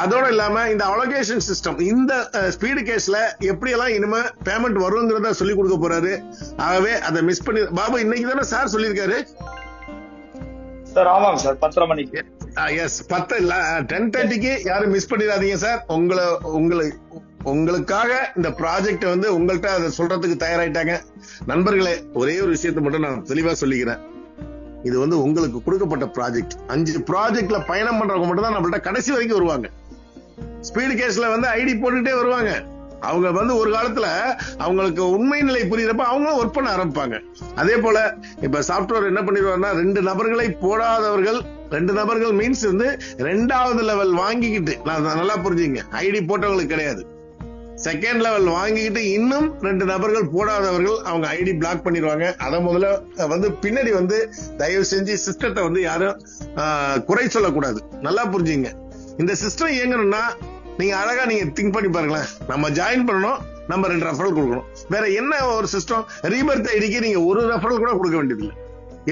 Speaker 4: அதோட இல்லாம இந்த அலோகேஷன் சிஸ்டம், இந்த ஸ்பீடு கேஸ்ல எப்படி எல்லாம் இனிமே பேமெண்ட் வருங்கிறத சொல்லி கொடுக்க போறாரு. ஆகவே அதை மிஸ் பண்ணி பாபு இன்னைக்கு தானே சார் சொல்லியிருக்காரு
Speaker 2: சார்? ஆமாங்க சார், 10:30 மணிக்கு.
Speaker 4: எஸ், 10:30க்கு யாரும் மிஸ் பண்ணிடாதீங்க சார். உங்களுக்காக இந்த ப்ராஜெக்ட் வந்து உங்கள்கிட்ட அதை சொல்றதுக்கு தயாராயிட்டாங்க. நண்பர்களே, ஒரே ஒரு விஷயத்தை மட்டும் நான் தெளிவா சொல்லிக்கிறேன். இது வந்து உங்களுக்கு கொடுக்கப்பட்ட ப்ராஜெக்ட். 5 ப்ராஜெக்ட்ல பயணம் பண்றவங்க மட்டும் தான் நம்மள்ட்ட கடைசி வரைக்கும் வருவாங்க. ஸ்பீடு கேஸ்ல வந்து ஐடி போட்டுட்டே வருவாங்க. அவங்க வந்து ஒரு காலத்துல அவங்களுக்கு உண்மை நிலை புரியுறப்ப அவங்களும் ஒர்க் பண்ண ஆரம்பிப்பாங்க. அதே போல இப்ப சாப்ட்வேர் என்ன பண்ணிடுவாருன்னா, 2 நபர்களை போடாதவர்கள், 2 நபர்கள் மீன்ஸ் வந்து 2வது லெவல் வாங்கிக்கிட்டு, நல்லா புரிஞ்சுங்க, ஐடி போட்டவங்களுக்கு கிடையாது, 2nd லெவல் வாங்கிக்கிட்டு இன்னும் 2 நபர்கள் போடாதவர்கள் அவங்க ஐடி பிளாக் பண்ணிடுவாங்க. அத முதல்ல வந்து பின்னாடி வந்து தயவு செஞ்சு சிஸ்டத்தை வந்து யாரும் குறை சொல்லக்கூடாது. நல்லா புரிஞ்சுங்க. இந்த சிஸ்டம் இயங்கணும்னா நீங்க அழகா நீங்க திங்க் பண்ணி பாருங்களேன். நம்ம ஜாயின் பண்ணணும், நம்ம 2 ரெஃபரல் கொடுக்கணும். வேற என்ன ஒரு சிஸ்டம்? ரீபர்த் ஐடிக்கு நீங்க 1 ரெஃபரல் கூட கொடுக்க வேண்டியதில்லை.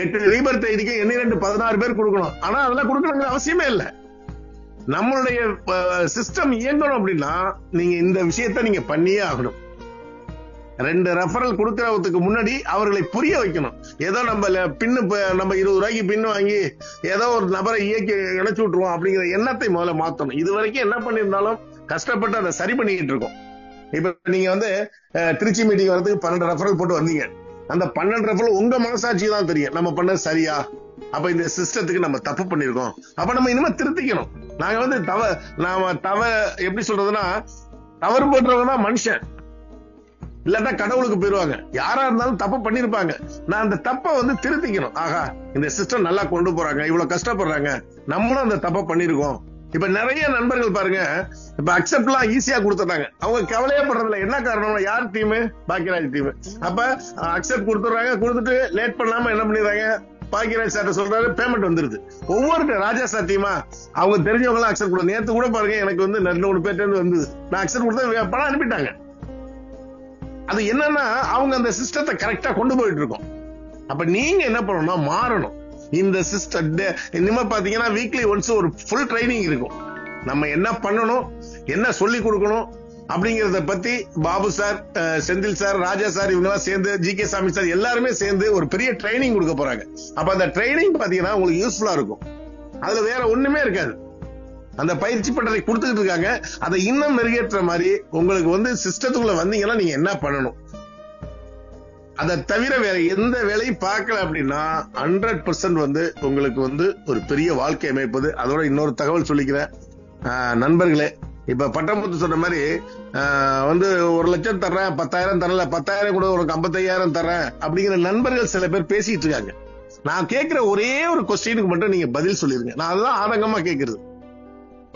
Speaker 4: 8 ரீபர்த் ஐடிக்கு 16 பேர் கொடுக்கணும். ஆனா அதெல்லாம் கொடுக்கணுங்கிற அவசியமே இல்லை. நம்மளுடைய சிஸ்டம் இயங்கணும் அப்படின்னா நீங்க இந்த விஷயத்த நீங்க பண்ணியே ஆகணும். 2 ரெஃபரல் கொடுக்கறதுக்கு முன்னாடி அவர்களை புரிய வைக்கணும். ஏதோ நம்ம 20 ரூபாய்க்கு பின் வாங்கி ஏதோ ஒரு நபரை இயக்கி இணைச்சு விட்டுருவோம் அப்படிங்கிற எண்ணத்தை முதல்ல மாத்தணும். இது வரைக்கும் என்ன பண்ணிருந்தாலும் கஷ்டப்பட்டு அதை சரி பண்ணிக்கிட்டு இருக்கோம். இப்ப நீங்க வந்து திருச்சி மீட்டிங் வரதுக்கு 12 ரெஃபரல் போட்டு வந்தீங்க. அந்த 12 ரெஃபரல் உங்க மனசாட்சி தான் தெரியும் நம்ம பண்ணது சரியா, அப்ப இந்த சிஸ்டத்துக்கு நம்ம தப்பு பண்ணிருக்கோம், அப்ப நம்ம இனிமே திருத்திக்கணும். நாங்க வந்து எப்படி சொல்றதுன்னா, தவறு போட்டுறவங்க தான் மனுஷன், இல்லாட்டா கடவுளுக்கு போயிருவாங்க. யாரா இருந்தாலும் தப்பு பண்ணிருப்பாங்க. நான் அந்த தப்பை வந்து திருத்திக்கணும். ஆகா, இந்த சிஸ்டம் நல்லா கொண்டு போறாங்க, இவ்வளவு கஷ்டப்படுறாங்க, நம்மளும் அந்த தப்பை பண்ணிருக்கோம். இப்ப நிறைய நண்பர்கள் பாருங்க, இப்ப அக்செப்ட் எல்லாம் ஈஸியா கொடுத்துட்டாங்க. அவங்க கவலையே பண்றதில்ல. என்ன காரணம்? யார் டீம்? பாக்கியராஜ் டீம். அப்ப அக்செப்ட் கொடுத்துறாங்க, கொடுத்துட்டு லேட் பண்ணாம என்ன பண்ணிடுறாங்க, பாக்கியராஜ் சார் சொல்றாரு, பேமெண்ட் வந்துருது. ஒவ்வொரு ராஜா சார் டீமா அவங்க தெரிஞ்சவங்க எல்லாம் அக்செப்ட் கொடுத்து, நேத்து கூட பாருங்க எனக்கு வந்து 2 பேர்ட்ட இருந்து வந்தது. நான் அக்செப்ட் கொடுத்தா பணம் அனுப்பிட்டாங்க. அது என்னன்னா, அவங்க அந்த சிஸ்டத்தை கரெக்டா கொண்டு போயிட்டு இருக்கோம். அப்ப நீங்க என்ன பண்ணணும்னா மாறணும். இந்த சிஸ்டம் இனிமே பாத்தீங்கன்னா வீக்லி ஒன்ஸ் ஒரு ஃபுல் ட்ரைனிங் இருக்கும். நம்ம என்ன பண்ணணும், என்ன சொல்லி கொடுக்கணும் அப்படிங்கறத பத்தி பாபு சார், செந்தில் சார், ராஜா சார் இவங்க எல்லாம் சேர்ந்து, ஜி.கே. சாமி சார் எல்லாருமே சேர்ந்து ஒரு பெரிய ட்ரைனிங் கொடுக்க போறாங்க. அப்ப அந்த ட்ரைனிங் பாத்தீங்கன்னா உங்களுக்கு யூஸ்ஃபுல்லா இருக்கும். அதுல வேற ஒண்ணுமே இருக்காது. அந்த பயிற்சி பட்டறை கொடுத்துட்டு இருக்காங்க. அதை இன்னும் மெருகேற்ற மாதிரி உங்களுக்கு வந்து சிஸ்டத்துக்குள்ள வந்தீங்கன்னா நீங்க என்ன பண்ணணும், அதை தவிர வேற எந்த வேலையும் பார்க்கல அப்படின்னா 100% வந்து உங்களுக்கு வந்து ஒரு பெரிய வாழ்க்கை அமைப்பது. அதோட இன்னொரு தகவல் சொல்லிக்கிறேன் நண்பர்களே. இப்ப பட்டமுத்து சொன்ன மாதிரி வந்து 1 லட்சம் தர்றேன், 10,000 தரல, 10,000 கூட உனக்கு 55,000 தர்றேன் அப்படிங்கிற நண்பர்கள் சில பேர் பேசிட்டு இருக்காங்க. நான் கேட்கிற ஒரே ஒரு கொஸ்டினுக்கு மட்டும் நீங்க பதில் சொல்லிருங்க. நான் அதுதான் ஆதங்கமா கேட்கறது.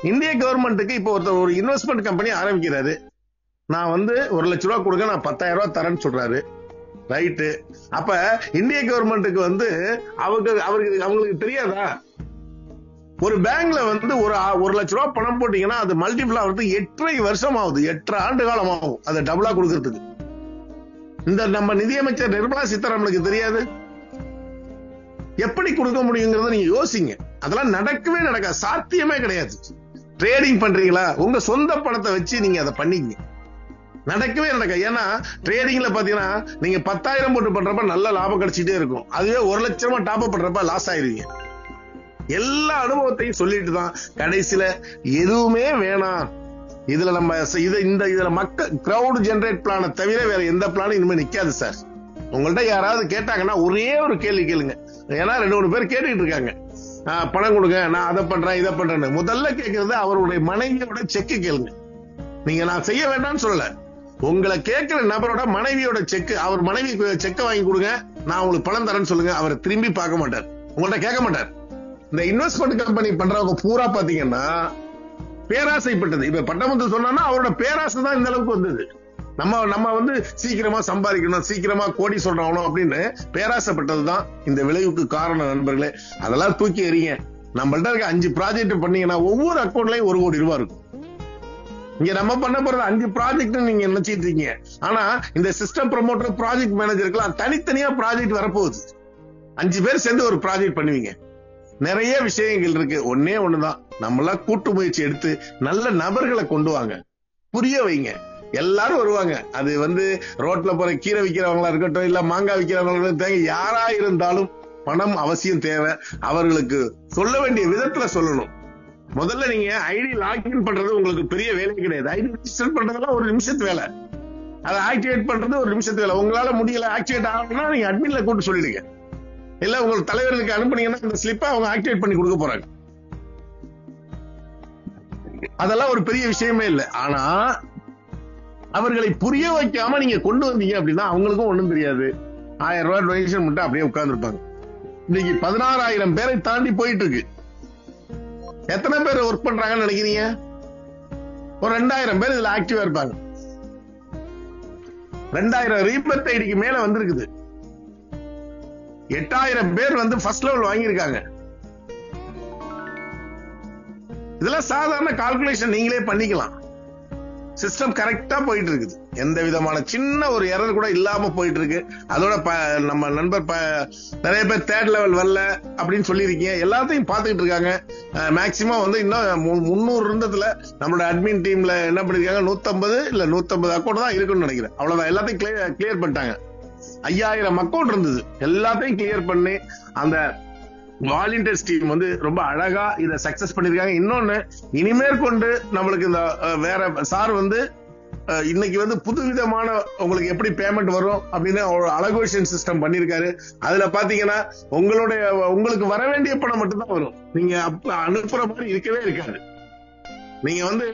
Speaker 4: இந்திய கவர்மெண்ட்டுக்கு இப்போ ஒருத்தர் ஒரு இன்வெஸ்ட்மெண்ட் கம்பெனி ஆரம்பிக்கிறாரு. நான் வந்து 1 லட்ச ரூபா கொடுங்க, நான் 10,000 ரூபாய் தரேன்னு சொல்றாரு. ரைட்டு. அப்ப இந்திய கவர்மெண்ட்டுக்கு வந்து அவங்களுக்கு தெரியாதா? ஒரு பேங்க்ல வந்து ஒரு 1 லட்ச ரூபாய் பணம் போட்டீங்கன்னா அது மல்டிபிள் ஆகுறது 8 வருஷம் ஆகுது, 8 ஆண்டு காலம் ஆகும் அதை டபுளா கொடுக்கறதுக்கு. இந்த நம்ம நிதியமைச்சர் நிர்மலா சீதாராமனுக்கு தெரியாது? எப்படி கொடுக்க முடியுங்கிறத நீங்க யோசிங்க. அதெல்லாம் நடக்கவே நடக்காது, சாத்தியமே கிடையாது. ட்ரேடிங் பண்றீங்களா, உங்க சொந்த பணத்தை வச்சு நீங்க அதை பண்ணீங்க, நடக்கவே நடக்காது. ஏன்னா ட்ரேடிங்ல பாத்தீங்கன்னா நீங்க 10,000 போட்டு பண்றப்ப நல்ல லாபம் கிடைச்சிட்டே இருக்கும். அதுவே 1 லட்சமா டாப் அப் பண்றப்ப லாஸ் ஆயிருவீங்க. எல்லா அனுபவத்தையும் சொல்லிட்டு தான் கடைசியில எதுவுமே வேணாம், இதுல நம்ம இதுல மக்கள் கிரவுட் ஜெனரேட் பிளான தவிர வேற எந்த பிளானும் இனிமே நிக்காது சார். உங்கள்ட்ட யாராவது கேட்டாங்கன்னா ஒரே ஒரு கேள்வி கேளுங்க. ஏன்னா 2-3 பேர் கேட்டுக்கிட்டு இருக்காங்க, பணம் கொடுங்க, நான் அதை பண்றேன் இதை பண்றேன்னு. முதல்ல கேட்கறது அவருடைய மனைவியோட செக்கு கேளுங்க. நீங்க நான் செய்ய வேண்டாம்னு சொல்லல, உங்களை கேட்கிற நபரோட மனைவியோட செக், அவர் மனைவி செக்கை வாங்கி கொடுங்க, நான் உங்களுக்கு பணம் தரேன்னு சொல்லுங்க. அவர் திரும்பி பார்க்க மாட்டார், உங்கள்ட்ட கேட்க மாட்டார். இந்த இன்வெஸ்ட்மெண்ட் கம்பெனி பண்றவங்க பூரா பாத்தீங்கன்னா பேராசைப்பட்டது. இப்ப பட்டமுத்து சொன்னா அவரோட பேராசை தான் இந்த அளவுக்கு வந்தது. நம்ம வந்து சீக்கிரமா சம்பாதிக்கணும், சீக்கிரமா கோடி சொல்றோம் அப்படின்னு பேராசைப்பட்டதுதான் இந்த விளைவுக்கு காரணம் நண்பர்களே. அதெல்லாம் தூக்கி எறிங்க. நம்மள்ட்ட இருக்க 5 ப்ராஜெக்ட் பண்ணீங்கன்னா ஒவ்வொரு அக்கௌண்ட்லயும் 1 கோடி ரூபாய் இருக்கும். இங்க நம்ம பண்ண போறது 5 ப்ராஜெக்ட் நீங்க நினைச்சிட்டு இருக்கீங்க. ஆனா இந்த சிஸ்டம் ப்ரமோட்டர், ப்ராஜெக்ட் மேனேஜருக்குலாம் தனித்தனியா ப்ராஜெக்ட் வரப்போகுது. 5 பேர் சேர்ந்து ஒரு ப்ராஜெக்ட் பண்ணுவீங்க. நிறைய விஷயங்கள் இருக்கு. ஒன்னே ஒண்ணுதான், நம்மளா கூட்டு முயற்சி எடுத்து நல்ல நபர்களை கொண்டு வாங்க, புரிய வைங்க. எல்லாரும் வருவாங்க. அது வந்து ரோட்ல போற கீரை விக்கிறவங்களா இருக்கட்டும், இல்ல மாங்காய் விக்கிறவங்களா இருக்கட்டும், யாரா இருந்தாலும் பணம் அவசியம் தேவை. அவர்களுக்கு சொல்ல வேண்டிய விதத்துல சொல்லணும். முதல்ல நீங்க ஐடி லாகின் பண்றது உங்களுக்கு பெரிய வேலை கிடையாது. ஐடி ரிஜிஸ்டர் பண்றதெல்லாம் 1 நிமிஷத்து வேலை. அதை ஆக்டிவேட் பண்றது 1 நிமிஷத்து வேலை. உங்களால முடியல, ஆக்டிவேட் ஆகணும்னா நீங்க அட்மின்ல கூட்டு சொல்லிடுங்க. இல்ல உங்க தலைவர்களுக்கு அனுப்புனீங்கன்னா இந்த ஸ்லிப்பை அவங்க ஆக்டிவேட் பண்ணி கொடுக்க போறாங்க. அதெல்லாம் ஒரு பெரிய விஷயமே இல்லை. ஆனா அவர்களை புரிய வைக்காம நீங்க கொண்டு வந்தீங்க அப்படின்னா அவங்களுக்கும் ஒண்ணும் தெரியாது. 1000 ரூபாய் டொனேஷன் மட்டும் அப்படியே உட்கார்ந்து இருப்பாங்க. இன்னைக்கு 16,000 பேரை தாண்டி போயிட்டு இருக்கு. எத்தனை பேர் ஒர்க் பண்றாங்கன்னு நினைக்கிறீங்க? ஒரு 2,000 பேர் இதுல ஆக்டிவா இருப்பாங்க. 2,000 ரீபர்த் ஐடிக்கு மேல வந்திருக்குது. 8,000 பேர் வந்து ஃபர்ஸ்ட் லெவல் வாங்கியிருக்காங்க. இதெல்லாம் சாதாரண கால்குலேஷன், நீங்களே பண்ணிக்கலாம். சிஸ்டம் கரெக்டா போயிட்டு இருக்குது. எந்த விதமான சின்ன ஒரு எரர் கூட இல்லாம போயிட்டு இருக்கு. அதோட நம்ம நண்பர் நிறைய பேர் 3rd லெவல் வரல அப்படின்னு சொல்லியிருக்கீங்க. எல்லாத்தையும் பாத்துக்கிட்டு இருக்காங்க. மேக்சிமம் வந்து இன்னும் 300 இருந்ததுல நம்மளோட அட்மின் டீம்ல என்ன பண்ணிருக்காங்க, 150 இல்ல 150 அக்கௌண்ட் தான் இருக்குன்னு நினைக்கிறேன். அவ்வளவுதான், எல்லாத்தையும் கிளியர் பண்ணிட்டாங்க. 5,000 அக்கௌண்ட் இருந்தது, எல்லாத்தையும் கிளியர் பண்ணி அந்த வாலண்டியர்ஸ் டீம் வந்து ரொம்ப அழகா இதை சக்சஸ் பண்ணிருக்காங்க. இன்னொன்னு, இனிமேற்கொண்டு நம்மளுக்கு இந்த வேற சார் வந்து இன்னைக்கு வந்து புதுவிதமான உங்களுக்கு எப்படி பேமெண்ட் வரும் அப்படின்னு ஒரு அலகோஷன் சிஸ்டம் பண்ணிருக்காரு. அதுல பாத்தீங்கன்னா உங்களுக்கு வர வேண்டிய பணம் மட்டும்தான் வரும். நீங்க அனுப்புற மாதிரி இருக்கவே இருக்காது. நீங்க வந்து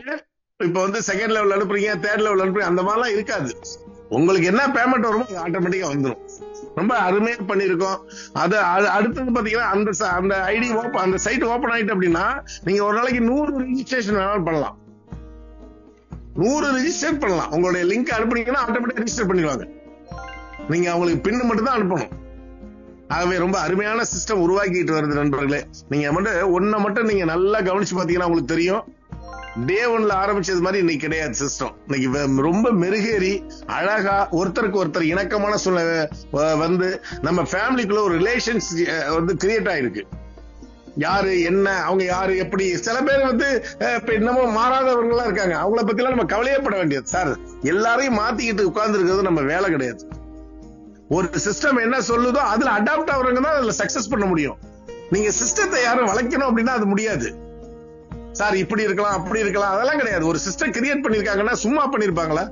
Speaker 4: இப்ப வந்து செகண்ட் லெவல் அனுப்புறீங்க, தேர்ட் லெவல் அனுப்புறீங்க, அந்த மாதிரிலாம் இருக்காது. உங்களுக்கு என்ன பேமெண்ட் வருமோ அது ஆட்டோமேட்டிக்கா வந்துடும். ரொம்ப அருமையா பண்ணிருக்கோம். அது அடுத்தது பாத்தீங்கன்னா அந்த ஐடி அந்த சைட் ஓபன் ஆயிட்டு அப்படின்னா நீங்க ஒரு நாளைக்கு 100 ரெஜிஸ்ட்ரேஷன் வேணாலும் பண்ணலாம். 100 ரெஜிஸ்டர் பண்ணலாம். உங்களுடைய லிங்க் அனுப்புனீங்கன்னா ஆட்டோமேட்டிக்கா ரெஜிஸ்டர் பண்ணிடுவாங்க. நீங்க அவங்களுக்கு பின் மட்டும் தான் அனுப்பணும். ஆகவே ரொம்ப அருமையான சிஸ்டம் உருவாக்கிட்டு வருது நண்பர்களே. நீங்க ஒன்ன மட்டும் நீங்க நல்லா கவனிச்சு பாத்தீங்கன்னா உங்களுக்கு தெரியும். டே 1ல ஆரம்பிச்சது மாதிரி இன்னைக்கு கிடையாது சிஸ்டம். இன்னைக்கு ரொம்ப மெருகேறி அழகா ஒருத்தருக்கு ஒருத்தர் இணக்கமான சூழ்நிலை வந்து நம்ம ஃபேமிலிக்குள்ள ஒரு ரிலேஷன்ஸ் வந்து கிரியேட் ஆயிருக்கு. யாரு என்ன, அவங்க யாரு எப்படி, சில பேர் வந்து இன்னமும் மாறாதவர்களா இருக்காங்க. அவங்கள பத்தி எல்லாம் நம்ம கவலையப்பட வேண்டியது சார். எல்லாரையும் மாத்திக்கிட்டு உட்கார்ந்து இருக்கிறது நம்ம வேலை கிடையாது. ஒரு சிஸ்டம் என்ன சொல்லுதோ அதுல அடாப்ட் ஆகுறவங்க தான் அதுல சக்சஸ் பண்ண முடியும். நீங்க சிஸ்டத்தை யாரும் வளைக்கணும் அப்படின்னா அது முடியாது சார். இப்படி இருக்கலாம் அப்படி இருக்கலாம் அதெல்லாம் கிடையாது. ஒரு சிஸ்டம் கிரியேட் பண்ணிருக்காங்கன்னா சும்மா பண்ணிருப்பாங்களா?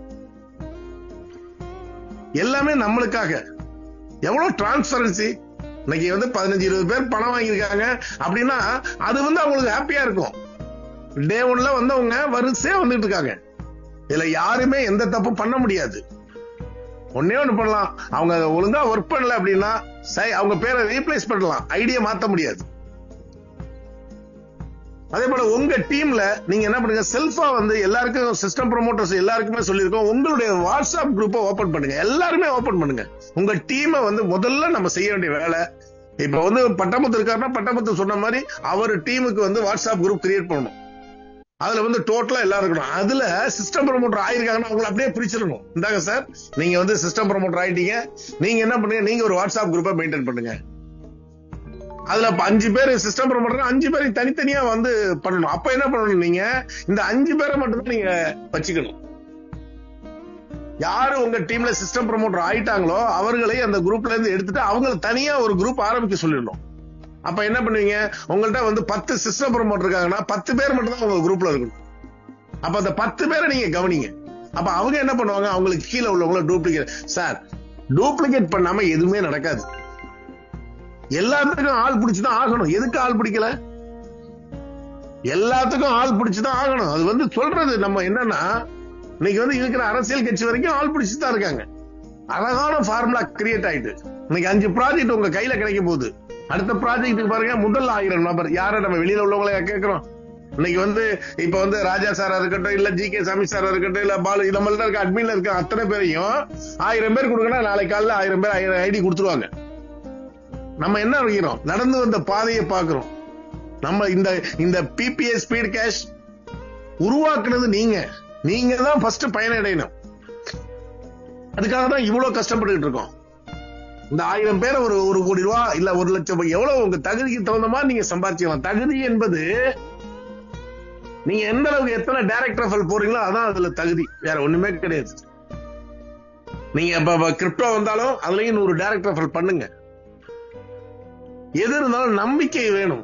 Speaker 4: எல்லாமே நம்மளுக்காக. எவ்வளவு டிரான்ஸ்பரன்சி. இன்னைக்கு வந்து 15-20 பேர் பணம் வாங்கியிருக்காங்க அப்படின்னா அது வந்து அவங்களுக்கு ஹாப்பியா இருக்கும். டே 1ல வந்தவங்க வரிசையா வந்துட்டு இருக்காங்க. இதுல யாருமே எந்த தப்பு பண்ண முடியாது. ஒன்னே ஒண்ணு பண்ணலாம், அவங்க ஒழுங்கா ஒர்க் பண்ணல அப்படின்னா அவங்க பேரை ரீப்ளேஸ் பண்ணலாம், ஐடியா மாத்த முடியாது. அதே போல உங்க டீம்ல நீங்க என்ன பண்ணுங்க, செல்ஃபா வந்து எல்லாருக்கும் சிஸ்டம் ப்ரமோட்டர்ஸ் எல்லாருக்குமே சொல்லியிருக்கோம், உங்களுடைய வாட்ஸ்அப் குரூப்பை ஓபன் பண்ணுங்க. எல்லாருமே ஓபன் பண்ணுங்க. உங்க டீமை வந்து முதல்ல நம்ம செய்ய வேண்டிய வேலை, இப்ப வந்து பட்டமுத்து இருக்காருன்னா பட்டமுத்து சொன்ன மாதிரி அவர் டீமுக்கு வந்து வாட்ஸ்அப் குரூப் கிரியேட் பண்ணணும். அதுல வந்து டோட்டலா எல்லாரும் இருக்கணும். அதுல சிஸ்டம் ப்ரமோட்டர் ஆயிருக்காங்கன்னா அவங்களை அப்படியே பிரிச்சிடணும். இந்தாங்க சார், நீங்க வந்து சிஸ்டம் ப்ரமோட்டர் ஆயிட்டீங்க, நீங்க என்ன பண்ணுங்க, நீங்க ஒரு வாட்ஸ்அப் குரூப்பை மெயின்டைன் பண்ணுங்க. அதுல 5 பேர் சிஸ்டம் ப்ரமோட்டர், 5 பேரையும் தனித்தனியா வந்து பண்ணணும். அப்ப என்ன பண்ணணும், நீங்க இந்த 5 பேரை மட்டும் நீங்க வச்சுக்கணும். யாரு உங்க டீம்ல சிஸ்டம் ப்ரமோட்டர் ஆயிட்டாங்களோ அவர்களை அந்த குரூப்ல இருந்து எடுத்துட்டு அவங்களை தனியா ஒரு குரூப் ஆரம்பிக்க சொல்லிடணும். அப்ப என்ன பண்ணுவீங்க, உங்கள்ட்ட வந்து 10 சிஸ்டம் ப்ரமோட்டர் இருக்காங்கன்னா 10 பேர் மட்டும் தான் உங்க குரூப்ல இருக்கணும். அப்ப அந்த 10 பேரை நீங்க கவனிங்க. அப்ப அவங்க என்ன பண்ணுவாங்க, அவங்களுக்கு கீழே உள்ளவங்கள டூப்ளிகேட். சார், டூப்ளிகேட் பண்ணாம எதுவுமே நடக்காது. எல்லாத்துக்கும் ஆள் பிடிச்சுதான் ஆகணும். எதுக்கு ஆள் பிடிக்கல, எல்லாத்துக்கும் ஆள் பிடிச்சுதான் ஆகணும். அது வந்து சொல்றது நம்ம என்னன்னா, இன்னைக்கு வந்து இருக்கிற அரசியல் கட்சி வரைக்கும் ஆள் பிடிச்சுதான் இருக்காங்க. அழகான ஃபார்முலா கிரியேட் ஆயிட்டு இன்னைக்கு 5 ப்ராஜெக்ட் உங்க கையில கிடைக்கும் போது அடுத்த ப்ராஜெக்ட் பாருங்க, முதல் 1000 நபர் யார நம்ம வெளியில உள்ளவங்கள கேட்கிறோம். இன்னைக்கு வந்து இப்ப வந்து ராஜா சாரா இருக்கட்டும், இல்ல ஜி கே சாமி சாரா இருக்கட்டும், இல்ல பாலு, நம்மள்ட்ட இருக்க அட்மின்ல இருக்க அத்தனை பேரையும் 1000 பேர் கொடுக்கணும். நாளைக்கு காலையில 1000 பேர் 1000 ஐடி கொடுத்துருவாங்க. நம்ம என்ன வைக்கிறோம், நடந்து வந்த பாதையை பாக்குறோம். நம்ம இந்த பிபிஎஸ் ஸ்பீட் கேஷ் உருவாக்குனது நீங்க தான் ஃபர்ஸ்ட் பயனடையணும். அதுக்காக தான் இவ்வளவு கஷ்டப்பட்டு இருக்கோம். இந்த 1000 பேரை ஒரு 1 கோடி ரூபாய் இல்ல 1 லட்சம் ரூபாய் எவ்வளவு உங்க தகுதிக்கு தகுந்த மாதிரி நீங்க சம்பாதிக்கலாம். தகுதி என்பது நீங்க எந்த அளவுக்கு எத்தனை டைரக்ட் ரெஃபரல் போறீங்களோ அதான் அதுல தகுதி, வேற ஒண்ணுமே கிடையாது. நீங்க இப்ப கிரிப்டோ வந்தாலும் அதுலயும் 100 டைரக்ட் ரெஃபரல் பண்ணுங்க. எது இருந்தாலும் நம்பிக்கை வேணும்.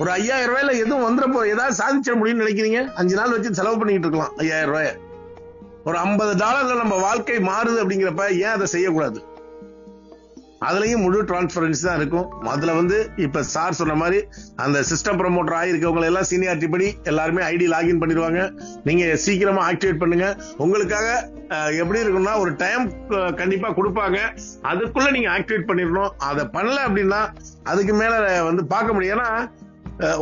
Speaker 4: ஒரு 5000 ரூபாயில எதுவும் வந்துறப்போ ஏதாவது சாதிச்ச முடியும்னு நினைக்கிறீங்க, 5 நாள் வச்சு செலவு பண்ணிட்டு இருக்கலாம். 5000 ரூபாய் ஒரு $50 நம்ம வாழ்க்கை மாறுது அப்படிங்கிறப்ப ஏன் அதை செய்யக்கூடாது? அதுலயும் முழு டிரான்ஸ்பரன்சி தான் இருக்கும். அதுல வந்து இப்ப சார் சொன்ன மாதிரி அந்த சிஸ்டம் ப்ரமோட்டர் ஆயிருக்கவங்க எல்லாம் சீனியாரிட்டி படி எல்லாருமே ஐடி லாகின் பண்ணிடுவாங்க. நீங்க சீக்கிரமா ஆக்டிவேட் பண்ணுங்க. உங்களுக்காக எப்படி இருக்கும்னா ஒரு டைம் கண்டிப்பா கொடுப்பாங்க, அதுக்குள்ள நீங்க ஆக்டிவேட் பண்ணிடணும். அதை பண்ணல அப்படின்னா அதுக்கு மேல வந்து பார்க்க முடியும். ஏன்னா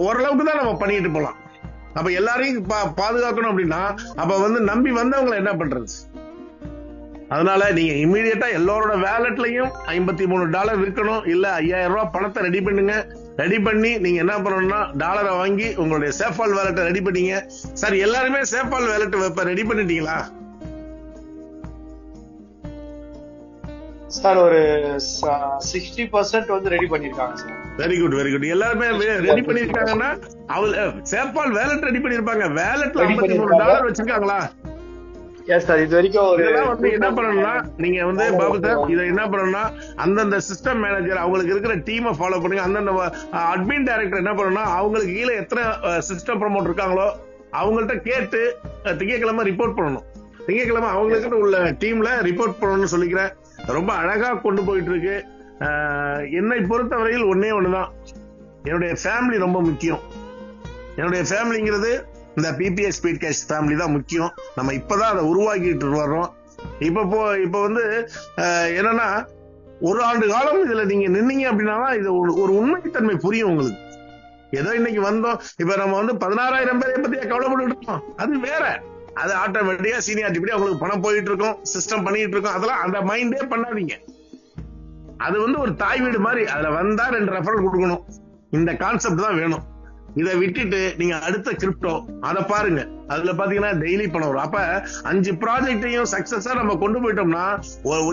Speaker 4: ஓரளவுக்கு தான் நம்ம பண்ணிட்டு போலாம். அப்ப எல்லாரையும் பாதுகாக்கணும் அப்படின்னா அப்ப வந்து நம்பி வந்தவங்களை என்ன பண்றது? அதனால நீங்க இம்மீடியட்டா எல்லாரோட வேலட்லயும் $53 இருக்கணும். இல்ல 5000 ரூபாய் பணத்தை ரெடி பண்ணுங்க. ரெடி பண்ணி நீங்க என்ன பண்ணணும்னா டாலரை வாங்கி உங்களுடைய சேஃபால் வேலட்டை ரெடி பண்ணீங்க. சார், எல்லாருமே சேஃபால் வேலட் ரெடி பண்ணிட்டீங்களா?
Speaker 2: சார் ஒரு 60% வந்து ரெடி பண்ணிருக்காங்க sir.
Speaker 4: Very good, very good. எல்லாருமே ரெடி பண்ணிருக்காங்கன்னா சேஃபால் வேலட் ரெடி பண்ணிருப்பாங்க. வேலட்ல $53 வச்சிருக்காங்களா?
Speaker 2: Yes sir. இது வரைக்கும்
Speaker 4: என்ன பண்ணணும்னா நீங்க வந்து பாபு சார் இதை என்ன பண்ணணும்னா அந்தந்த சிஸ்டம் மேனேஜர் அவங்களுக்கு இருக்கிற டீமை ஃபாலோ பண்ணுங்க. அந்தந்த அட்மின் டைரக்டர் என்ன பண்ணணும்னா அவங்களுக்கு கீழே எத்தனை சிஸ்டம் ப்ரமோட்டர் இருக்காங்களோ அவங்கள்ட்ட கேட்டு திங்கட்கிழமை ரிப்போர்ட் பண்ணணும். திங்கட்கிழமை அவங்களுக்கு உள்ள டீம்ல ரிப்போர்ட் பண்ணணும்னு சொல்லிக்கிறேன். ரொம்ப அழகா கொண்டு போயிட்டு இருக்கு. என்னை பொறுத்தவரையில் ஒன்னே ஒண்ணுதான், என்னுடைய ஃபேமிலி ரொம்ப முக்கியம். என்னுடைய ஃபேமிலிங்கிறது இந்த பிபிஎஸ் ஸ்பீட் கேஷ் ஃபேமிலி தான் முக்கியம். நம்ம இப்பதான் அதை உருவாக்கிட்டு வர்றோம். இப்ப வந்து என்னன்னா, ஒரு ஆண்டு காலம் இதுல நீங்க நின்னீங்க அப்படின்னா இது ஒரு உண்மைத்தன்மை புரியும் உங்களுக்கு. ஏதோ இன்னைக்கு வந்தோம், இப்ப நம்ம வந்து 16,000 பேரை பத்தியா கவலைப்பட்டு இருக்கோம், அது வேற. அது ஆட்டோமேட்டிக்கா சீனியாரிட்டி படி அவங்களுக்கு பணம் போயிட்டு இருக்கும், சிஸ்டம் பண்ணிட்டு இருக்கோம். அதெல்லாம் அந்த மைண்டே பண்ணாதீங்க. அது வந்து ஒரு தாய் வீடு மாதிரி. அதுல வந்தா 2 ரெஃபரல் கொடுக்கணும், இந்த கான்செப்ட் தான் வேணும். இதை விட்டுட்டு நீங்க அடுத்த கிரிப்டோ அதை பாருங்க, அதுல பாத்தீங்கன்னா டெய்லி பணம் வரும். அப்ப 5 ப்ராஜெக்டையும் சக்சஸா நம்ம கொண்டு போயிட்டோம்னா,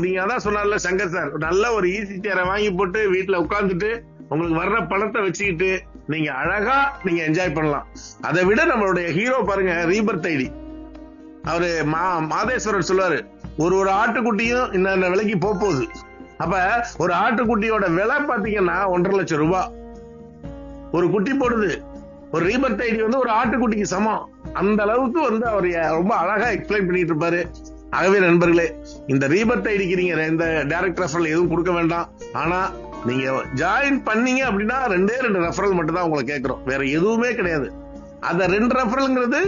Speaker 4: நீங்க அதான் சொன்னார்ல சங்கர் சார், நல்ல ஒரு ஈஸி சேரை வாங்கி போட்டு வீட்டுல உட்கார்ந்துட்டு உங்களுக்கு வர்ற பணத்தை வச்சுக்கிட்டு நீங்க அழகா நீங்க என்ஜாய் பண்ணலாம். அதை விட நம்மளுடைய ஹீரோ பாருங்க, ரீபர்த் ஐடி. அவரு மாதேஸ்வரர் சொல்லுவாரு, ஒரு ஆட்டுக்குட்டியும் இந்த விலைக்கு போகுது. அப்ப ஒரு ஆட்டுக்குட்டியோட விலை பாத்தீங்கன்னா 1.5 லட்சம் ரூபாய் ஒரு குட்டி போடுது. ஒரு ரீபர்த் ஐடி வந்து ஒரு ஆட்டுக்குட்டிக்கு சமம். அந்த அளவுக்கு வந்து அவர் ரொம்ப அழகா எக்ஸ்பிளைன் பண்ணிட்டு இருப்பாரு. ஆகவே நண்பர்களே, இந்த ரீபர்த் ஐடிக்கு நீங்க இந்த டைரக்ட் ரெஃபரல் எதுவும் கொடுக்க வேண்டாம். ஆனா நீங்க ஜாயின் பண்ணீங்க அப்படின்னா 2 ரெஃபரல் மட்டும் தான் உங்களை கேட்கிறோம், வேற எதுவுமே கிடையாது. அந்த 2 ரெஃபரல்ங்கிறது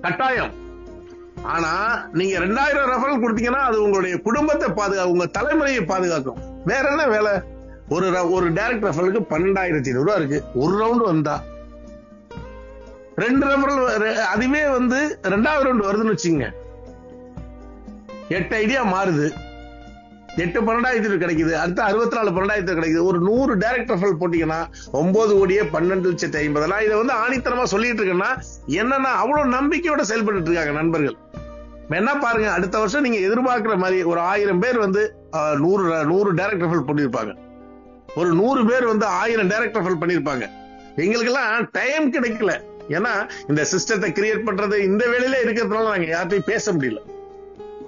Speaker 4: கட்டாயம். ஆனா நீங்க 2000 ரெஃபரல் கொடுத்தீங்கன்னா அது உங்களுடைய குடும்பத்தை பாதுகாக்கும், உங்க தலைமுறையை பாதுகாக்கும். வேற என்ன வேலை? ஒரு டைரக்ட் ரெஃபரலுக்கு 12,500 ரூபாய் இருக்கு. ஒரு ரவுண்ட் வந்தா 2 ரெஃபரல், அதுவே வந்து 2வது ரவுண்ட் வருதுன்னு வச்சுங்க, 8 ஐடியா மாறுது. 8 12,000 கிடைக்குது, அடுத்த 64 12,000 கிடைக்குது. ஒரு 100 டைரக்ட் ரெஃபரல் போட்டீங்கன்னா 9,12,50,000. இதை வந்து ஆணித்தனமா சொல்லிட்டு இருக்கேன்னா என்னன்னா, அவ்வளவு நம்பிக்கையோட செயல்பட்டு இருக்காங்க நண்பர்கள். என்ன பாருங்க, அடுத்த வருஷம் நீங்க எதிர்பார்க்கிற மாதிரி ஒரு 1000 பேர் வந்து 100 டைரக்ட் ரெஃபரல் பண்ணிருப்பாங்க. ஒரு 100 பேர் வந்து 1000 டைரக்ட் ரெஃபரல் பண்ணிருப்பாங்க. எங்களுக்கு எல்லாம் டைம் கிடைக்கல. ஏன்னா இந்த சிஸ்டத்தை கிரியேட் பண்றது இந்த வேலையில இருக்கிறதுனால நாங்க யார்கிட்டையும் பேச முடியல.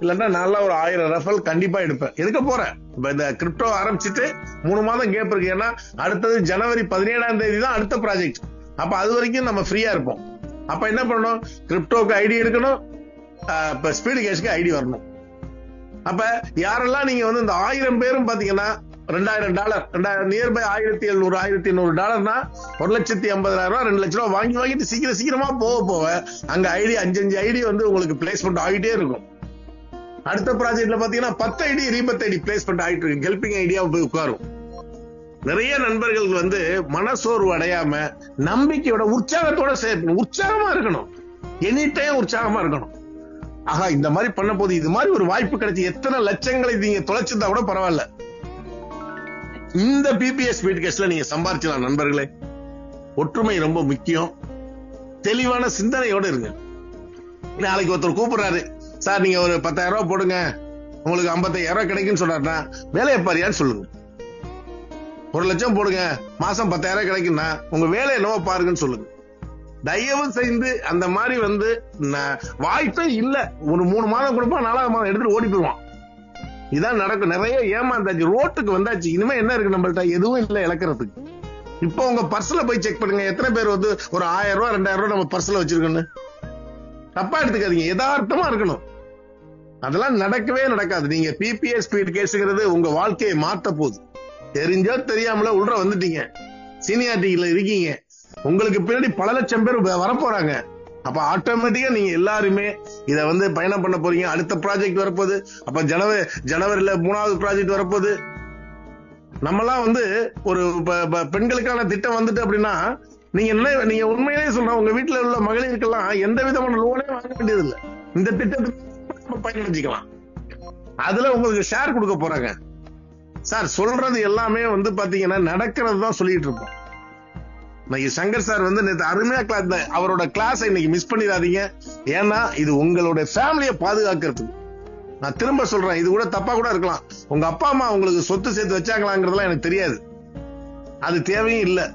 Speaker 4: இல்லன்னா நல்லா ஒரு 1000 ரெஃபரல் கண்டிப்பா எடுப்பேன், எடுக்க போறேன். இப்ப இந்த கிரிப்டோ ஆரம்பிச்சுட்டு 3 மாதம் கேப் இருக்கு. ஏன்னா அடுத்தது ஜனவரி 17ஆம் தேதி தான் அடுத்த ப்ராஜெக்ட். அப்ப அது வரைக்கும் நம்ம ஃப்ரீயா இருப்போம். அப்ப என்ன பண்ணணும், கிரிப்டோக்கு ஐடி எடுக்கணும், ஸ்பீடு கேஷ்க்கு ஐடி வரணும். அப்ப யாரெல்லாம் நீங்க வந்து இந்த 1000 பேரும் பாத்தீங்கன்னா $2,000 நியர்பை $1,700 $1,800 1,50,000 2 லட்சம் ரூபாய் வாங்கிட்டு சீக்கிரமா போக அங்க ஐடி 5 ஐடி வந்து உங்களுக்கு பிளேஸ்மெண்ட் ஆகிட்டே இருக்கும். அடுத்த ப்ராஜெக்ட்ல பாத்தீங்கன்னா 10 ஐடி ரீபர்த் ஐடி பிளேஸ்மெண்ட் ஆகிட்டு இருக்கு. ஹெல்பிங் ஐடியா போய் உட்காரும். நிறைய நண்பர்கள் வந்து மனசோர்வு அடையாம நம்பிக்கையோட உற்சாகத்தோட செயல்படணும். உற்சாகமா இருக்கணும், எனி டைம் உற்சாகமா இருக்கணும். ஆஹா, இந்த மாதிரி பண்ண போது இது மாதிரி ஒரு வாய்ப்பு கிடைச்சி எத்தனை லட்சங்களை நீங்க தொலைச்சிருந்தா கூட பரவாயில்ல, இந்த பிபிஎஸ் ஸ்பீட் கேஷ்ல நீங்க சம்பாதிச்சலாம் நண்பர்களே. ஒற்றுமை ரொம்ப முக்கியம். தெளிவான சிந்தனையோட இருங்க. நாளைக்கு ஒருத்தர் கூப்பிடுறாரு, சார் நீங்க ஒரு 10,000 ரூபாய் போடுங்க உங்களுக்கு 55,000 ரூபாய் கிடைக்குன்னு சொல்றாருன்னா வேலையை பாரியான்னு சொல்லுங்க. 1 லட்சம் போடுங்க மாசம் 10,000 கிடைக்குன்னா உங்க வேலை என்னவோ பாருங்கன்னு சொல்லுங்க. தயவு செய்து அந்த மாதிரி வந்து வாய்ப்பே இல்ல. ஒரு 3 மாதம் கொடுப்பான், 4வது மாதம் எடுத்துட்டு ஓடி போயிடுவான். இதான் நடக்கும். நிறைய ஏமாந்தாச்சு, ரோட்டுக்கு வந்தாச்சு. இனிமே என்ன இருக்கு நம்மள்ட்ட? எதுவும் இல்ல இழக்கிறதுக்கு. இப்போ உங்க பர்ஸ்ல போய் செக் பண்ணுங்க, எத்தனை பேர் வந்து ஒரு 1,000 ரூபாய் 2,000 ரூபாய் நம்ம பர்ஸ்ல வச்சிருக்கோன்னு. தப்பா எடுத்துக்காதீங்க, யதார்த்தமா இருக்கணும். அதெல்லாம் நடக்கவே நடக்காது. நீங்க பிபிஎஸ் ஸ்பீட் கேஸ்ங்கிறது உங்க வாழ்க்கையை மாத்த போகுது. தெரிஞ்சோ தெரியாமல உள்ள வந்துட்டீங்க, சீனியாரிட்டியில இருக்கீங்க, உங்களுக்கு பின்னாடி பல லட்சம் பேர் வரப்போறாங்க. அப்ப ஆட்டோமேட்டிக்கா நீங்க எல்லாருமே இத வந்து பயணம் பண்ண போறீங்க. அடுத்த ப்ராஜெக்ட் வரப்போகுது. அப்ப ஜனவரியில 3வது ப்ராஜெக்ட் வரப்போகுது. நம்மலாம் வந்து ஒரு பெண்களுக்கான திட்டம் வந்துட்டு அப்படின்னா நீங்க உண்மையிலேயே சொல்ற, உங்க வீட்டுல உள்ள மகளிருக்கெல்லாம் எந்த விதமான லோனே வாங்க வேண்டியது இல்லை. இந்த திட்டத்துக்கு பயனடைஞ்சிக்கலாம். அதுல உங்களுக்கு ஷேர் கொடுக்க போறாங்க. சார் சொல்றது எல்லாமே வந்து பாத்தீங்கன்னா நடக்கிறது தான் சொல்லிட்டு இருப்போம். சங்கர் சார் வந்து நேற்று அருமையா கிளாஸ், அவரோட கிளாஸ் இன்னைக்கு மிஸ் பண்ணிடாதீங்க. ஏன்னா இது உங்களோட ஃபேமிலியை பாதுகாக்கிறதுக்கு. நான் திரும்ப சொல்றேன், இது கூட தப்பா கூட இருக்கலாம். உங்க அப்பா அம்மா உங்களுக்கு சொத்து சேர்த்து வச்சாங்களாங்கிறதுலாம் எனக்கு தெரியாது, அது தேவையும் இல்லை.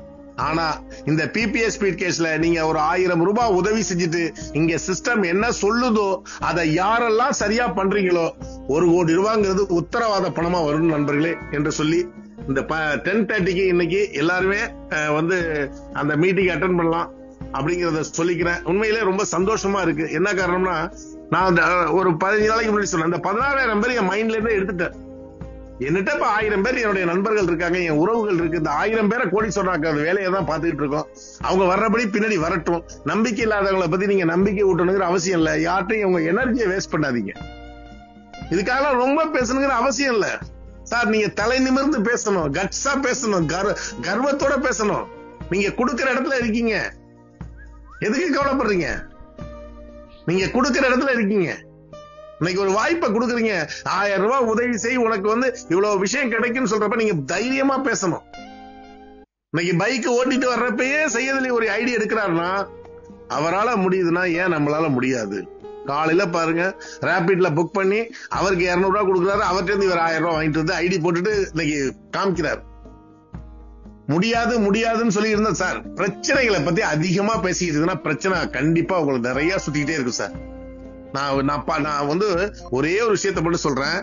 Speaker 4: ஆனா இந்த பிபிஎஸ் ஸ்பீட் கேஸ்ல நீங்க ஒரு 1000 ரூபாய் உதவி செஞ்சுட்டு இங்க சிஸ்டம் என்ன சொல்லுதோ அதை யாரெல்லாம் சரியா பண்றீங்களோ 1 கோடி ரூபாங்கிறது உத்தரவாத பணமா வரும் நண்பர்களே என்று சொல்லி, இந்த 10:30க்கு இன்னைக்கு எல்லாருமே வந்து அந்த மீட்டிங் அட்டென்ட் பண்ணலாம். அப்படிங்கறத சொல்லிக்கிறேன். உண்மையிலே ரொம்ப சந்தோஷமா இருக்கு. என்ன காரணம்னா, நான் ஒரு 15 நாளைக்கு முன்னாடி சொன்னேன், இந்த 16,000 பேர் என் மைண்ட்ல இருந்து எடுத்துட்டேன். என்னட்ட இப்ப 1000 பேர் என்னுடைய நண்பர்கள் இருக்காங்க, என் உறவுகள் இருக்கு. இந்த 1000 பேரை கோடி சொன்னாக்க அந்த வேலையை தான் பாத்துக்கிட்டு இருக்கோம். அவங்க வர்றபடி பின்னாடி வரட்டும். நம்பிக்கை இல்லாதவங்களை பத்தி நீங்க நம்பிக்கை ஊட்டணுங்கிற அவசியம் இல்ல. யார்ட்டையும் உங்க எனர்ஜியை வேஸ்ட் பண்ணாதீங்க. இதுக்காக ரொம்ப பேசணுங்கிற அவசியம் இல்ல சார். நீங்க தலை நிமிர்ந்து பேசணும், கட்ஸா பேசணும், கர்வத்தோட பேசணும். நீங்க கொடுக்கிற இடத்துல இருக்கீங்க, எதுக்கு கவலைப்படுறீங்க? நீங்க கொடுக்கிற இடத்துல இருக்கீங்க. இன்னைக்கு ஒரு வாய்ப்பை கொடுக்குறீங்க, 1000 ரூபாய் உதவி செய், உனக்கு இவ்வளவு விஷயம் கிடைக்கும்னு சொல்றப்ப நீங்க தைரியமா பேசணும். இன்னைக்கு பைக் ஓட்டிட்டு வர்றப்பயே செய்யறதுல ஒரு ஐடியா எடுக்கிறாருன்னா அவரால முடியுதுன்னா ஏன் நம்மளால முடியாது? காலையில பாருங்க, ரேபிட்ல புக் பண்ணி அவருக்கு 200 ரூபாய் கொடுக்குறாரு, அவர்கிட்ட இருந்து இவர் 1000 ரூபாய் வாங்கிட்டு வந்து ஐடி போட்டுட்டு இன்னைக்கு காமிக்கிறார். முடியாது முடியாதுன்னு சொல்லி இருந்தா சார், பிரச்சனைகளை பத்தி அதிகமா பேசிட்டு இருக்குன்னா பிரச்சனை கண்டிப்பா உங்களுக்கு நிறைய சுத்திக்கிட்டே இருக்கும் சார். நான் ஒரே ஒரு விஷயத்த மட்டும் சொல்றேன்.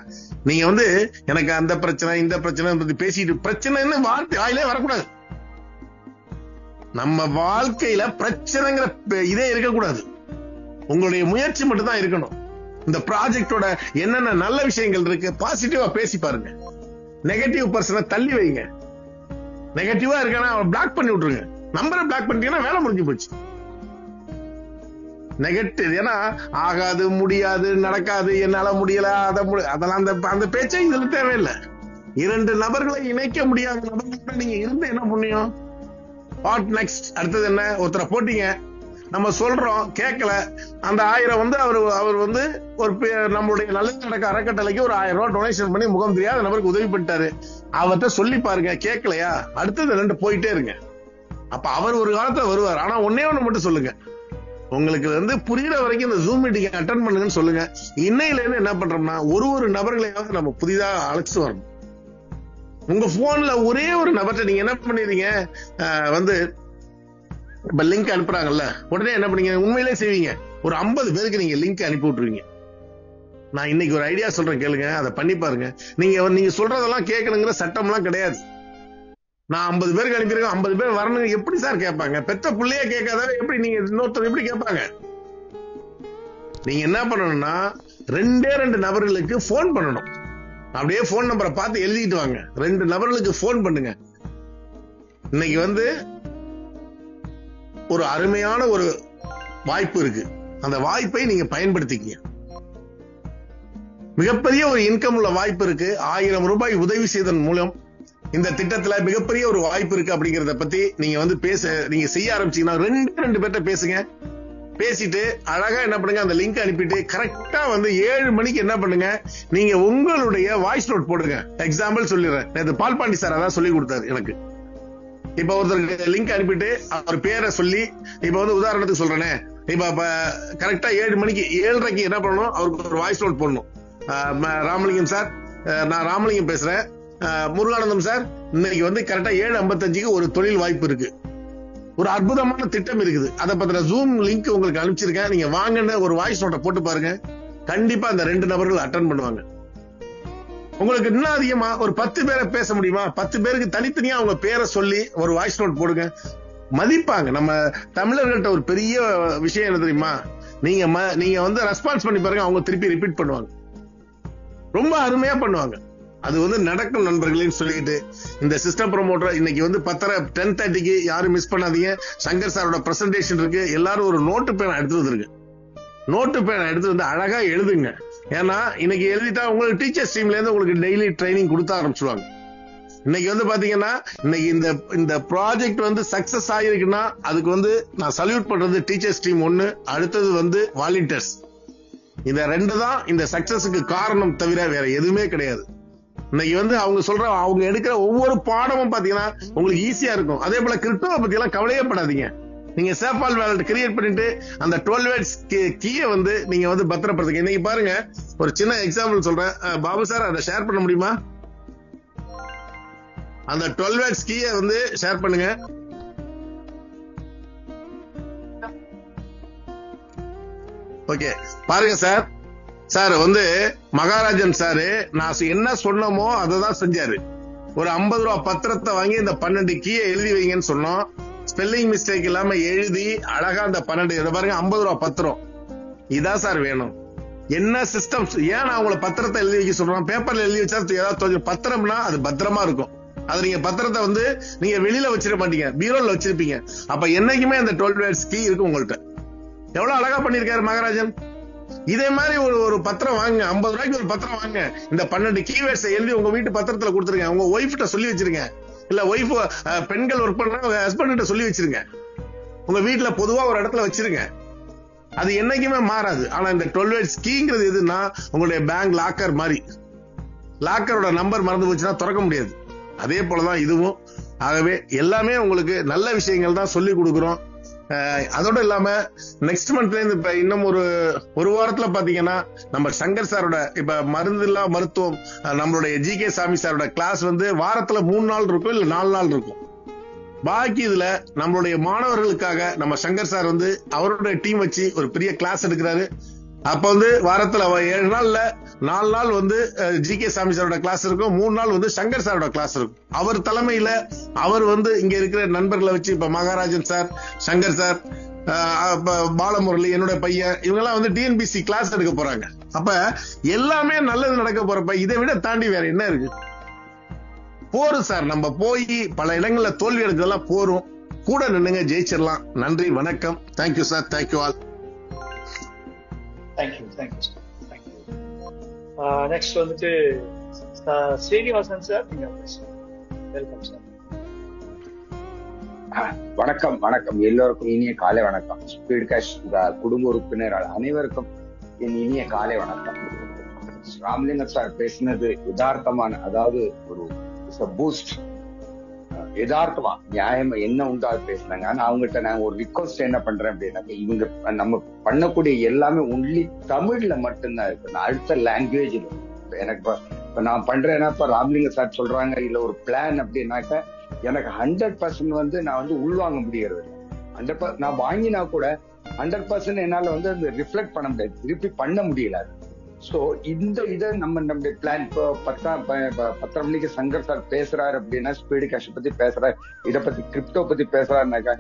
Speaker 4: நீங்க எனக்கு அந்த பிரச்சனை இந்த பிரச்சனை பத்தி பேசிட்டு, பிரச்சனைன்னு வார்த்தை வாயிலே வரக்கூடாது. நம்ம வாழ்க்கையில பிரச்சனைங்கிற இதே இருக்கக்கூடாது. உங்களுடைய முயற்சி மட்டும் தான் இருக்கணும். இந்த ப்ராஜெக்டோட என்னென்ன நல்ல விஷயங்கள் இருக்கு பாசிட்டிவா பேசி பாருங்க. நெகட்டிவ் பர்சனை தள்ளி வைங்க. நெகட்டிவா இருக்கானா பிளாக் பண்ணி விட்டுருங்க. நம்பரை பிளாக் பண்ணிட்டீங்கன்னா வேலை முடிஞ்சு போச்சு. நெகட்டிவ் ஏன்னா ஆகாது, முடியாது, நடக்காது, என்னால முடியல, அதெல்லாம் அந்த பேச்சை இதுல தேவையில்லை. 2 நபர்களை இணைக்க முடியாத நபர்கள் நீங்க இருந்து என்ன புண்ணியம்? What next? அடுத்தது என்ன? ஒருத்தரை போட்டீங்க, நம்ம சொல்றோம் கேட்கல, அந்த 1000 அவர் ஒரு நம்மளுடைய நல்லது நடக்க அறக்கட்டளைக்கு ஒரு 1000 ரூபாய் டொனேஷன் பண்ணி முகம் தெரியாத நபருக்கு உதவி பண்ணிட்டாரு. அவர்கிட்ட சொல்லி பாருங்க, கேட்கலையா அடுத்தது 2 போயிட்டே இருங்க. அப்ப அவர் ஒரு காலத்துல வருவார். ஆனா ஒன்னே ஒண்ணு மட்டும் சொல்லுங்க, உங்களுக்கு புரியுற வரைக்கும் இந்த ஜூம் மீட்டிங் அட்டென்ட் பண்ணுங்கன்னு சொல்லுங்க. இன்னையில இருந்து என்ன பண்றோம்னா ஒரு நபர்களையாவது நம்ம புதிதா அழைச்சு வரணும். உங்க போன்ல ஒரே ஒரு நபர்கிட்ட நீங்க என்ன பண்ணிடுறீங்க, இப்ப லிங்க் அனுப்புறாங்கல்ல, உடனே என்ன பண்ணீங்க, உண்மையிலே செய்வீங்க, ஒரு 50 பேருக்கு நீங்க லிங்க் அனுப்பி விட்டுருவீங்க. நான் இன்னைக்கு ஒரு ஐடியா சொல்றேன், கேளுங்க, அதை பண்ணி பாருங்க. நீங்க சொல்றதெல்லாம் கேட்கணுங்கிற சட்டம் எல்லாம் கிடையாது. நான் 50 பேருக்கு அனுப்பியிருக்கேன், 50 பேர் வரணும் எப்படி சார் கேட்பாங்க? பெத்த பிள்ளையே கேட்காத எப்படி நீங்க இன்னொருத்தர் எப்படி கேட்பாங்க? நீங்க என்ன பண்ணணும்னா 2 நபர்களுக்கு போன் பண்ணணும். அப்படியே போன் நம்பரை பார்த்து எழுதிட்டு வாங்க. 2 நபர்களுக்கு போன் பண்ணுங்க. இன்னைக்கு ஒரு அருமையான ஒரு வாய்ப்பு இருக்கு. அந்த வாய்ப்பை நீங்க பயன்படுத்திக்கீங்க. மிகப்பெரிய ஒரு இன்கம் உள்ள வாய்ப்பு இருக்கு. 1000 ரூபாய் உதவி செய்ததன் மூலம் இந்த திட்டத்துல மிகப்பெரிய ஒரு வாய்ப்பு இருக்கு. அப்படிங்கறத பத்தி நீங்க நீங்க செய்ய ஆரம்பிச்சீங்கன்னா 2 பேர்ட்ட பேசுங்க. பேசிட்டு அழகா என்ன பண்ணுங்க, அந்த லிங்க் அனுப்பிட்டு கரெக்டா 7 மணிக்கு என்ன பண்ணுங்க, நீங்க உங்களுடைய வாய்ஸ் நோட் போடுங்க. எக்ஸாம்பிள் சொல்லிடுறேன், நேத்து பால்பாண்டி சார் அதான் சொல்லி கொடுத்தாரு எனக்கு. இப்ப ஒருத்தருக்கு லிங்க் அனுப்பிட்டு அவர் பேரை சொல்லி, இப்ப உதாரணத்துக்கு சொல்றேனே, இப்ப கரெக்டா 7 மணிக்கு 7:30க்கு என்ன பண்ணணும், அவருக்கு ஒரு வாய்ஸ் நோட் போடணும். ராமலிங்கம் சார், நான் ராமலிங்கம் பேசுறேன். முருகானந்தம் சார், இன்னைக்கு கரெக்டா 7:55க்கு ஒரு தொழில் வாய்ப்பு இருக்கு, ஒரு அற்புதமான திட்டம் இருக்குது, அதை பத்தின ஜூம் லிங்க் உங்களுக்கு அனுப்பிச்சிருக்கேன், நீங்க வாங்கன்னு ஒரு வாய்ஸ் நோட்டை போட்டு பாருங்க. கண்டிப்பா அந்த 2 நபர்கள் அட்டென்ட் பண்ணுவாங்க. உங்களுக்கு இன்னும் அதிகமா ஒரு 10 பேரை பேச முடியுமா? 10 பேருக்கு தனித்தனியா அவங்க பேரை சொல்லி ஒரு வாய்ஸ் நோட் போடுங்க. மதிப்பாங்க. நம்ம தமிழர்கள்ட்ட ஒரு பெரிய விஷயம் என்ன தெரியுமா, நீங்க ரெஸ்பான்ஸ் பண்ணி பாருங்க, அவங்க திருப்பி ரிப்பீட் பண்ணுவாங்க. ரொம்ப அருமையா பண்ணுவாங்க. அது நடக்கும் நண்பர்களேன்னு சொல்லிட்டு இந்த சிஸ்டம் ப்ரோமோட்டர் இன்னைக்கு 10:30க்கு யாரும் மிஸ் பண்ணாதீங்க. சங்கர் சாரோட பிரசன்டேஷன் இருக்கு. எல்லாரும் ஒரு நோட்டு பேனா எடுத்து வந்துருக்கு. நோட்டு பேனா எடுத்து அழகா எழுதுங்க. ஏன்னா இன்னைக்கு எழுதிட்டா உங்களுக்கு டீச்சர்ஸ் டீம்ல இருந்து உங்களுக்கு டெய்லி ட்ரைனிங் கொடுத்த ஆரம்பிச்சுடுவாங்க. இன்னைக்கு பாத்தீங்கன்னா இன்னைக்கு இந்த ப்ராஜெக்ட் சக்சஸ் ஆகிருக்குன்னா அதுக்கு நான் சல்யூட் பண்றது டீச்சர்ஸ் டீம் 1, அடுத்தது வாலண்டியர்ஸ். இந்த 2 தான் இந்த சக்சஸுக்கு காரணம், தவிர வேற எதுவுமே கிடையாது. இன்னைக்கு அவங்க சொல்ற அவங்க எடுக்கிற ஒவ்வொரு பாடமும் பாத்தீங்கன்னா உங்களுக்கு ஈஸியா இருக்கும். அதே போல கிரிப்டோவை பத்தி எல்லாம் கவலையே படாதீங்க. நீங்க சேஃபால் வேலட் கிரியேட் பண்ணிட்டு அந்த 12 வேர்ட்ஸ் கீயை நீங்க பத்திரப்படுத்துங்க. இன்னைக்கு பாருங்க, ஒரு சின்ன எக்ஸாம்பிள் சொல்றேன். பாபு சார், அதை ஷேர் பண்ண முடியுமா? அந்த 12 வேர்ட்ஸ் கீயை ஷேர் பண்ணுங்க. ஓகே, பாருங்க சார். சார் மகாராஜன் சாரு நான் என்ன சொன்னமோ அதை தான் செஞ்சாரு. ஒரு 50 ரூபா பத்திரத்தை வாங்கி இந்த 12 கீயை எழுதி வைங்கன்னு சொன்னோம். ஸ்பெல்லிங் மிஸ்டேக் இல்லாம எழுதி அழகா அந்த 12 இதை பாருங்க 50 ரூபா பத்திரம். இதான் சார் வேணும். என்ன சிஸ்டம்? ஏன் நான் உங்களை பத்திரத்தை எழுதி வைக்க சொல்றேன்? பேப்பர்ல எழுதி வச்சா ஏதாவது பத்திரம்னா அது பத்திரமா இருக்கும். அது நீங்க பத்திரத்தை நீங்க வெளியில வச்சிட மாட்டீங்க, பீரோல வச்சிருப்பீங்க. அப்ப என்னைக்குமே அந்த 12 வேர்ட்ஸ் கீ இருக்கு உங்கள்கிட்ட. எவ்வளவு அழகா பண்ணிருக்காரு மகாராஜன். இதே மாதிரி ஒரு பத்திரம் வாங்க, 50 ரூபாய்க்கு ஒரு பத்திரம் வாங்க. இந்த 12 கீவேர்ட்ஸ் எழுதி உங்க வீட்டு பத்திரத்துல கொடுத்துருங்க. உங்க ஒய்ஃப்ட்ட சொல்லி வச்சிருங்க. இல்ல ஒய்ஃப் பெண்கள் ஒர்க் பண்றாங்க, உங்க ஹஸ்பண்ட் கிட்ட சொல்லி வச்சிருங்க. உங்க வீட்டுல பொதுவா ஒரு இடத்துல வச்சிருங்க. அது என்னைக்குமே மாறாது. ஆனா இந்த 12 வேர்ட்ஸ் கீங்கிறது எதுன்னா உங்களுடைய பேங்க் லாக்கர் மாதிரி. லாக்கரோட நம்பர் மறந்து போச்சுன்னா திறக்க முடியாது. அதே போலதான் இதுவும். ஆகவே எல்லாமே உங்களுக்கு நல்ல விஷயங்கள் தான் சொல்லி கொடுக்குறோம். அதோட இல்லாம நெக்ஸ்ட் மந்த்ல இருந்து இப்ப இன்னும் ஒரு வாரத்துல பாத்தீங்கன்னா நம்ம சங்கர் சாரோட இப்ப மருந்தில்லா மருத்துவம் நம்மளுடைய ஜி.கே. சாமி சாரோட கிளாஸ் வாரத்துல 3 நாள் இருக்கும், இல்ல 4 நாள் இருக்கும். பாக்கி இதுல நம்மளுடைய மாணவர்களுக்காக நம்ம சங்கர் சார் அவருடைய டீம் வச்சு ஒரு பெரிய கிளாஸ் எடுக்கிறாரு. அப்ப வாரத்துல 7 நாள்ல 4 நாள் ஜி.கே. சாமி சாரோட கிளாஸ் இருக்கும், 3 நாள் சங்கர் சாரோட கிளாஸ் இருக்கும். அவர் தலைமையில அவர் இங்க இருக்கிற நண்பர்களை வச்சு இப்ப மகாராஜன் சார், சங்கர் சார், பாலமுரளி, என்னோட பையன், இவங்க எல்லாம் டிஎன்பிசி கிளாஸ் எடுக்க போறாங்க. அப்ப எல்லாமே நல்லது நடக்க போறப்ப இதை விட தாண்டி வேற என்ன இருக்கு? போரும் சார். நம்ம போய் பல இடங்கள்ல தோல்வி எடுக்கிறதெல்லாம் போரும். கூட நின்னுங்க, ஜெயிச்சிடலாம். நன்றி, வணக்கம். Thank you sir. Thank you all.
Speaker 2: Thank you sir. Next Srinivasan sir, நீங்க வெல்கம் சார்.
Speaker 5: வணக்கம். வணக்கம் எல்லோருக்கும் இனிய காலை வணக்கம். ஸ்பீட்காஸ்ட் குடும்ப உறுப்பினர் அனைவருக்கும் என் இனிய காலை வணக்கம். ராமலிங்கம் சார் பேசினது யதார்த்தமான, அதாவது ஒரு பூஸ்ட், யதார்த்தமா நியாயமா என்ன உண்டா பேசினாங்க. ஆனா அவங்ககிட்ட நான் ஒரு ரிக்வஸ்ட் என்ன பண்றேன் அப்படின்னாக்க, இவங்க நம்ம பண்ணக்கூடிய எல்லாமே ஒன்லி தமிழ்ல மட்டும்தான் இருக்கு. நான் அடுத்த லாங்குவேஜ்ல எனக்கு இப்ப நான் பண்றேன்னா, இப்ப ராமலிங்க சார் சொல்றாங்க இல்ல ஒரு பிளான் அப்படின்னாக்க, எனக்கு 100% நான் உள்வாங்க முடியறது இல்லை. 100% நான் வாங்கினா கூட 100% என்னால அந்த ரிஃப்ளெக்ட் பண்ண முடியாது, திருப்பி பண்ண முடியல. சோ இதை நம்மளுடைய பிளான் இப்போ 10 மணிக்கு சங்கர் சார் பேசுறாரு அப்படின்னா, ஸ்பீடு கேஷ் பத்தி பேசுறாரு, இதை பத்தி கிரிப்டோ பத்தி பேசுறாருனாக்கா,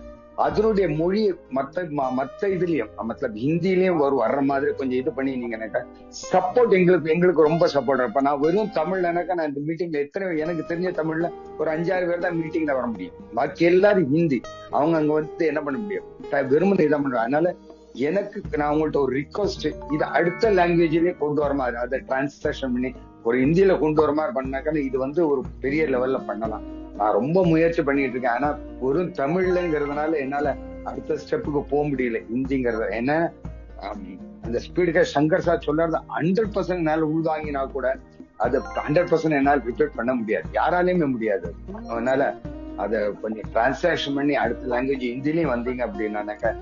Speaker 5: அதனுடைய மொழி மத்த இதுலயும் ஹிந்திலயும் வர்ற மாதிரி கொஞ்சம் இது பண்ணி நீங்க சப்போர்ட் எங்களுக்கு ரொம்ப சப்போர்ட். இப்ப நான் வெறும் தமிழ்லனாக்கா, நான் இந்த மீட்டிங்ல எனக்கு தெரிஞ்ச தமிழ்ல ஒரு 5-6 பேர் தான் மீட்டிங்ல வர முடியும். பாக்கி எல்லாரும் ஹிந்தி. அவங்க அங்க என்ன பண்ண முடியும், வெறும் இதான் பண்றாங்க. அதனால நான் உங்கள்ட்ட ஒரு ரிக்வஸ்ட், இது அடுத்த லாங்குவேஜ்லயே கொண்டு வர மாதிரி, அதை டிரான்ஸ்லேஷன் பண்ணி ஒரு ஹிந்தியில கொண்டு வர மாதிரி பண்ணாக்கா இது ஒரு பெரிய லெவல்ல பண்ணலாம். நான் ரொம்ப முயற்சி பண்ணிட்டு இருக்கேன். ஆனா ஒரு தமிழ்லங்கிறதுனால என்னால அடுத்த ஸ்டெப்புக்கு போக முடியல ஹிந்திங்கிறத. ஏன்னா அந்த ஸ்பீடுக்கு சங்கர் சார் சொல்றது 100% என்னால உள்வாங்கினா கூட அது 100% என்னால் ரிப்பீட் பண்ண முடியாது, யாராலையுமே முடியாது. அதனால அதை கொஞ்சம் டிரான்ஸ்லேஷன் பண்ணி அடுத்த லாங்குவேஜ் ஹிந்திலையும் வந்தீங்க அப்படின்னாக்கா,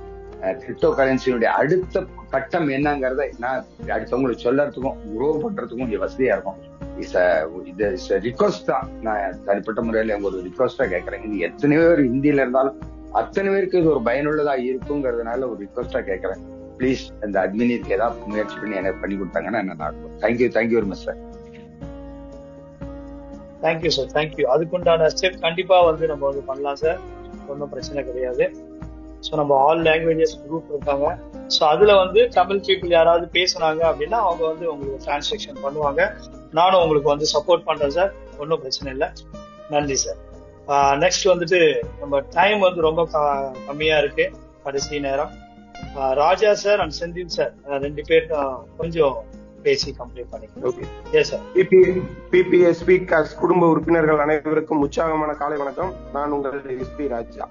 Speaker 5: கிரிப்டோ கரன்சியுடைய அடுத்த கட்டம் என்னங்கிறத நான் அடுத்தவங்களுக்கு சொல்லறதுக்கும் குரோ பண்றதுக்கும் கொஞ்சம் வசதியா இருக்கும். ரிக்வஸ்ட் தான். நான் தனிப்பட்ட முறையில ஒரு ரிக்வஸ்டா கேட்கறேன். இது எத்தனை பேர் ஹிந்தியில இருந்தாலும் அத்தனை பேருக்கு இது ஒரு பயனுள்ளதா இருக்குங்கிறதுனால ஒரு ரிக்வஸ்டா கேட்கறேன். பிளீஸ் இந்த அட்மினிற்கு ஏதாவது முயற்சி பண்ணி எனக்கு பண்ணி கொடுத்தாங்கன்னா நல்லா இருக்கும். Thank you very much sir.
Speaker 2: Thank you sir. Thank you. அதுக்குண்டான ஸ்டெப் கண்டிப்பா நம்ம பண்ணலாம் சார், ஒன்றும் பிரச்சனை கிடையாது. ஸோ நம்ம ஆல் லாங்குவேஜஸ் குரூப் இருக்காங்க. ஸோ அதுல தமிழ் பீப்புள் யாராவது பேசுனாங்க அப்படின்னா அவங்க உங்களுக்கு டிரான்ஸ்லேஷன் பண்ணுவாங்க. நானும் உங்களுக்கு சப்போர்ட் பண்றேன் சார், ஒன்றும் பிரச்சனை இல்லை. நன்றி சார். நெக்ஸ்ட் நம்ம டைம் ரொம்ப கம்மியா இருக்கு, கடைசி நேரம். ராஜா சார் அண்ட் செந்தில் சார் 2 பேர் கொஞ்சம் பேசி கம்ப்ளீட் பண்ணிக்கலாம்.
Speaker 6: பிபிஎஸ் ஸ்பீட்காஸ்ட் குடும்ப உறுப்பினர்கள் அனைவருக்கும் உற்சாகமான காலை வணக்கம். நான் உங்கள் எஸ்பி ராஜா.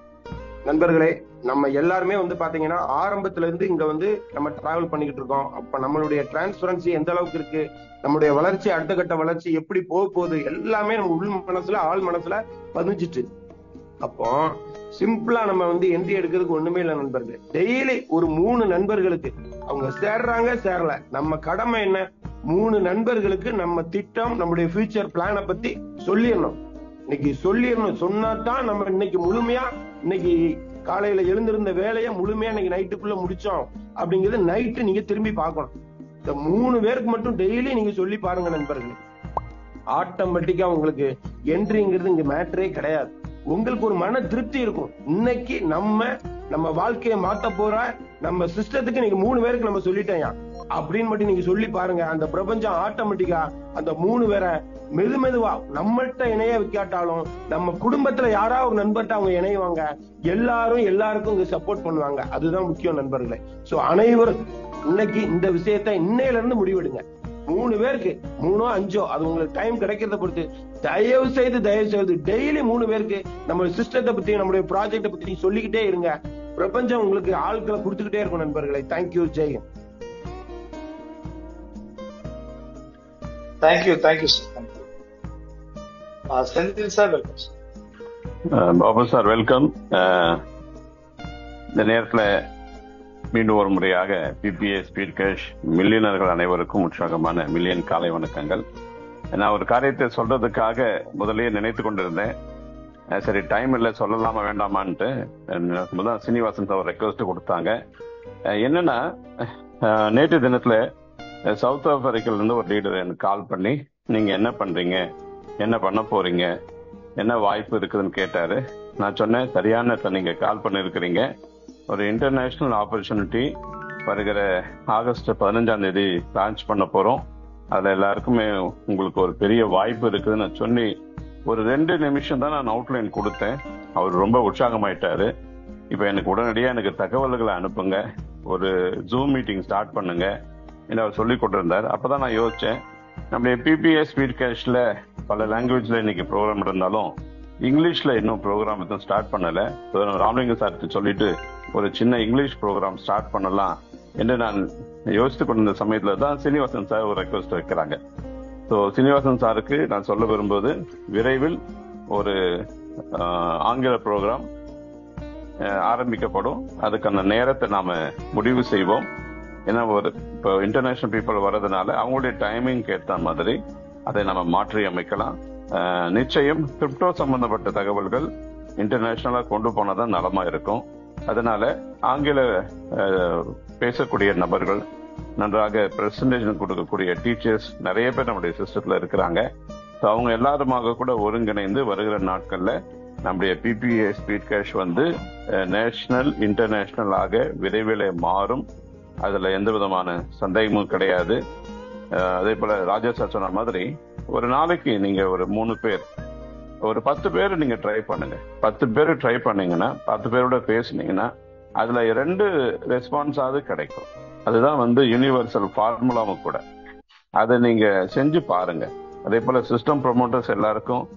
Speaker 6: நண்பர்களே, நம்ம எல்லாருமே பாத்தீங்கன்னா ஆரம்பத்துல இருந்து இங்க நம்ம டிராவல் பண்ணிக்கிட்டு இருக்கோம். அப்ப நம்மளுடைய டிரான்ஸ்பரன்சி எந்த அளவுக்கு இருக்கு, நம்மளுடைய வளர்ச்சி, அடுத்த கட்ட வளர்ச்சி எப்படி போக போகுது, எல்லாமே நம்ம உள் மனசுல ஆள் மனசுல பதிஞ்சிட்டு. அப்போ சிம்பிளா நம்ம என்ட்ரி எடுக்கிறதுக்கு ஒண்ணுமே இல்லை நண்பர்களே. டெய்லி ஒரு 3 நண்பர்களுக்கு அவங்க சேர்றாங்க சேரல, நம்ம கடமை என்ன, 3 நண்பர்களுக்கு நம்ம திட்டம், நம்முடைய ஃபியூச்சர் பிளானை பத்தி சொல்லிடணும். இன்னைக்கு சொல்லிடணும். சொன்னாதான் நம்ம இன்னைக்கு முழுமையா, இன்னைக்கு காலையில எழுந்திருந்த வேலையை முழுமையா இன்னைக்கு நைட்டுக்குள்ள முடிச்சோம் அப்படிங்கிறது நைட்டு நீங்க திரும்பி பார்க்கணும். இந்த 3 பேருக்கு மட்டும் டெய்லி நீங்க சொல்லி பாருங்க நண்பர்களே. ஆட்டோமேட்டிக்கா உங்களுக்கு என்ட்ரிங்கிறது இங்க மேட்டரே கிடையாது. உங்களுக்கு ஒரு மன திருப்தி இருக்கும். இன்னைக்கு நம்ம வாழ்க்கையை மாத்த போற நம்ம சிஸ்டத்துக்கு நீங்க 3 பேருக்கு நம்ம சொல்லிட்டேன் அப்படின்னு மட்டும் நீங்க சொல்லி பாருங்க. அந்த பிரபஞ்சம் ஆட்டோமேட்டிக்கா அந்த 3 பேரை மெதுவா நம்மள்கிட்ட இணைய வைக்காட்டாலும் நம்ம குடும்பத்துல யாராவது ஒரு நண்பர்கிட்ட அவங்க இணைவாங்க. எல்லாருக்கும் இங்க சப்போர்ட் பண்ணுவாங்க. அதுதான் முக்கியம் நண்பர்களே. சோ அனைவரும் இன்னைக்கு இந்த விஷயத்த இன்னையில இருந்து முடிவெடுங்க. 3 பேருக்கு 3ஓ 5ஓ அது உங்களுக்கு டைம் கிடைக்கிறத பொறுத்து தயவு செய்து டெய்லி 3 பேருக்கு நம்ம சிஸ்டத்தை பத்தி நம்மளுடைய ப்ராஜெக்ட பத்தி சொல்லிக்கிட்டே இருங்க. பிரபஞ்சம் உங்களுக்கு ஆட்களை கொடுத்துக்கிட்டே இருக்கும் நண்பர்களே. Thank you. Jayam.
Speaker 2: Thank you sir. Senthil sir welcome.
Speaker 7: Babu sir welcome. இந்த நேரத்தில் மீண்டும் ஒரு முறையாக பிபிஏ ஸ்பீட் கேஷ் மில்லியனர்கள் அனைவருக்கும் உற்சாகமான மில்லியன் காலை வணக்கங்கள். நான் ஒரு காரியத்தை சொல்றதுக்காக முதலே நினைத்து கொண்டிருந்தேன். சரி டைம் இல்லை சொல்லலாமா வேண்டாமான்ட்டு முதல் சீனிவாசன் சார் ரெக்வஸ்ட் கொடுத்தாங்க. என்னன்னா நேற்று தினத்துல சவுத் ஆப்பிரிக்கால இருந்து ஒரு லீடர் எனக்கு கால் பண்ணி நீங்க என்ன பண்றீங்க, என்ன பண்ண போறீங்க, என்ன வாய்ப்பு இருக்குதுன்னு கேட்டாரு. நான் சொன்னேன் சரியான நீங்க கால் பண்ணிருக்கிறீங்க. ஒரு இன்டர்நேஷனல் ஆப்பர்ச்சுனிட்டி வருகிற ஆகஸ்ட் 15ஆம் தேதி லான்ச் பண்ண போறோம். அதுல எல்லாருக்குமே உங்களுக்கு ஒரு பெரிய வாய்ப்பு இருக்குதுன்னு சொல்லி ஒரு 2 நிமிஷம் தான் நான் அவுட்லைன் கொடுத்தேன். அவர் ரொம்ப உற்சாகமாயிட்டாரு. இப்ப எனக்கு உடனடியாக எனக்கு தகவல்களை அனுப்புங்க, ஒரு ஜூம் மீட்டிங் ஸ்டார்ட் பண்ணுங்க என்று அவர் சொல்லி கொண்டிருந்தார். அப்பதான் நான் யோசிச்சேன், நம்முடைய பிபிஏ ஸ்பீட் கேஷ்ல பல லாங்குவேஜ்ல இன்னைக்கு ப்ரோக்ராம் இருந்தாலும் இங்கிலீஷ்ல இன்னும் ப்ரோக்ராம் எதுவும் ஸ்டார்ட் பண்ணல. ராமலிங்க சாருக்கு சொல்லிட்டு ஒரு சின்ன இங்கிலீஷ் ப்ரோக்ராம் ஸ்டார்ட் பண்ணலாம் என்று நான் யோசித்து கொண்டிருந்த சமயத்துல தான் சீனிவாசன் சார் ஒரு ரெக்வஸ்ட் வைக்கிறாங்க. ஸோ சீனிவாசன் சாருக்கு நான் சொல்ல விரும்புவது, விரைவில் ஒரு ஆங்கில ப்ரோக்ராம் ஆரம்பிக்கப்படும். அதுக்கான நேரத்தை நாம முடிவு செய்வோம். ஏன்னா இப்போ இன்டர்நேஷனல் பீப்புள் வர்றதுனால அவங்களுடைய டைமிங் ஏற்ற மாதிரி அதை நம்ம மாற்றி அமைக்கலாம். நிச்சயம் கிரிப்டோ சம்பந்தப்பட்ட தகவல்கள் இன்டர்நேஷனலா கொண்டு போனதான் நலமா இருக்கும். அதனால ஆங்கில பேசக்கூடிய நபர்கள், நன்றாக பிரசன்டேஷன் கொடுக்கக்கூடிய டீச்சர்ஸ் நிறைய பேர் நம்முடைய சிஸ்டத்துல இருக்கிறாங்க. அவங்க எல்லாருமாக கூட ஒருங்கிணைந்து வருகிற நாட்கள்ல நம்முடைய BBA speed cash national international ஆக விரைவில் மாறும். அதுல எந்த விதமான சந்தேகமும் கிடையாது. அதே போல ராஜா சார் சொன்ன மாதிரி ஒரு நாளைக்கு நீங்க ஒரு 3 பேர், ஒரு 10 பேர் நீங்க ட்ரை பண்ணுங்க. 10 பேர் ட்ரை பண்ணீங்கன்னா, 10 பேரோட பேசுனீங்கன்னா அதுல 2 ரெஸ்பான்ஸாவது கிடைக்கும். அதுதான் யூனிவர்சல் ஃபார்முலாவும் கூட. அதை நீங்க செஞ்சு பாருங்க. அதே போல சிஸ்டம் ப்ரொமோட்டர்ஸ் எல்லாருக்கும்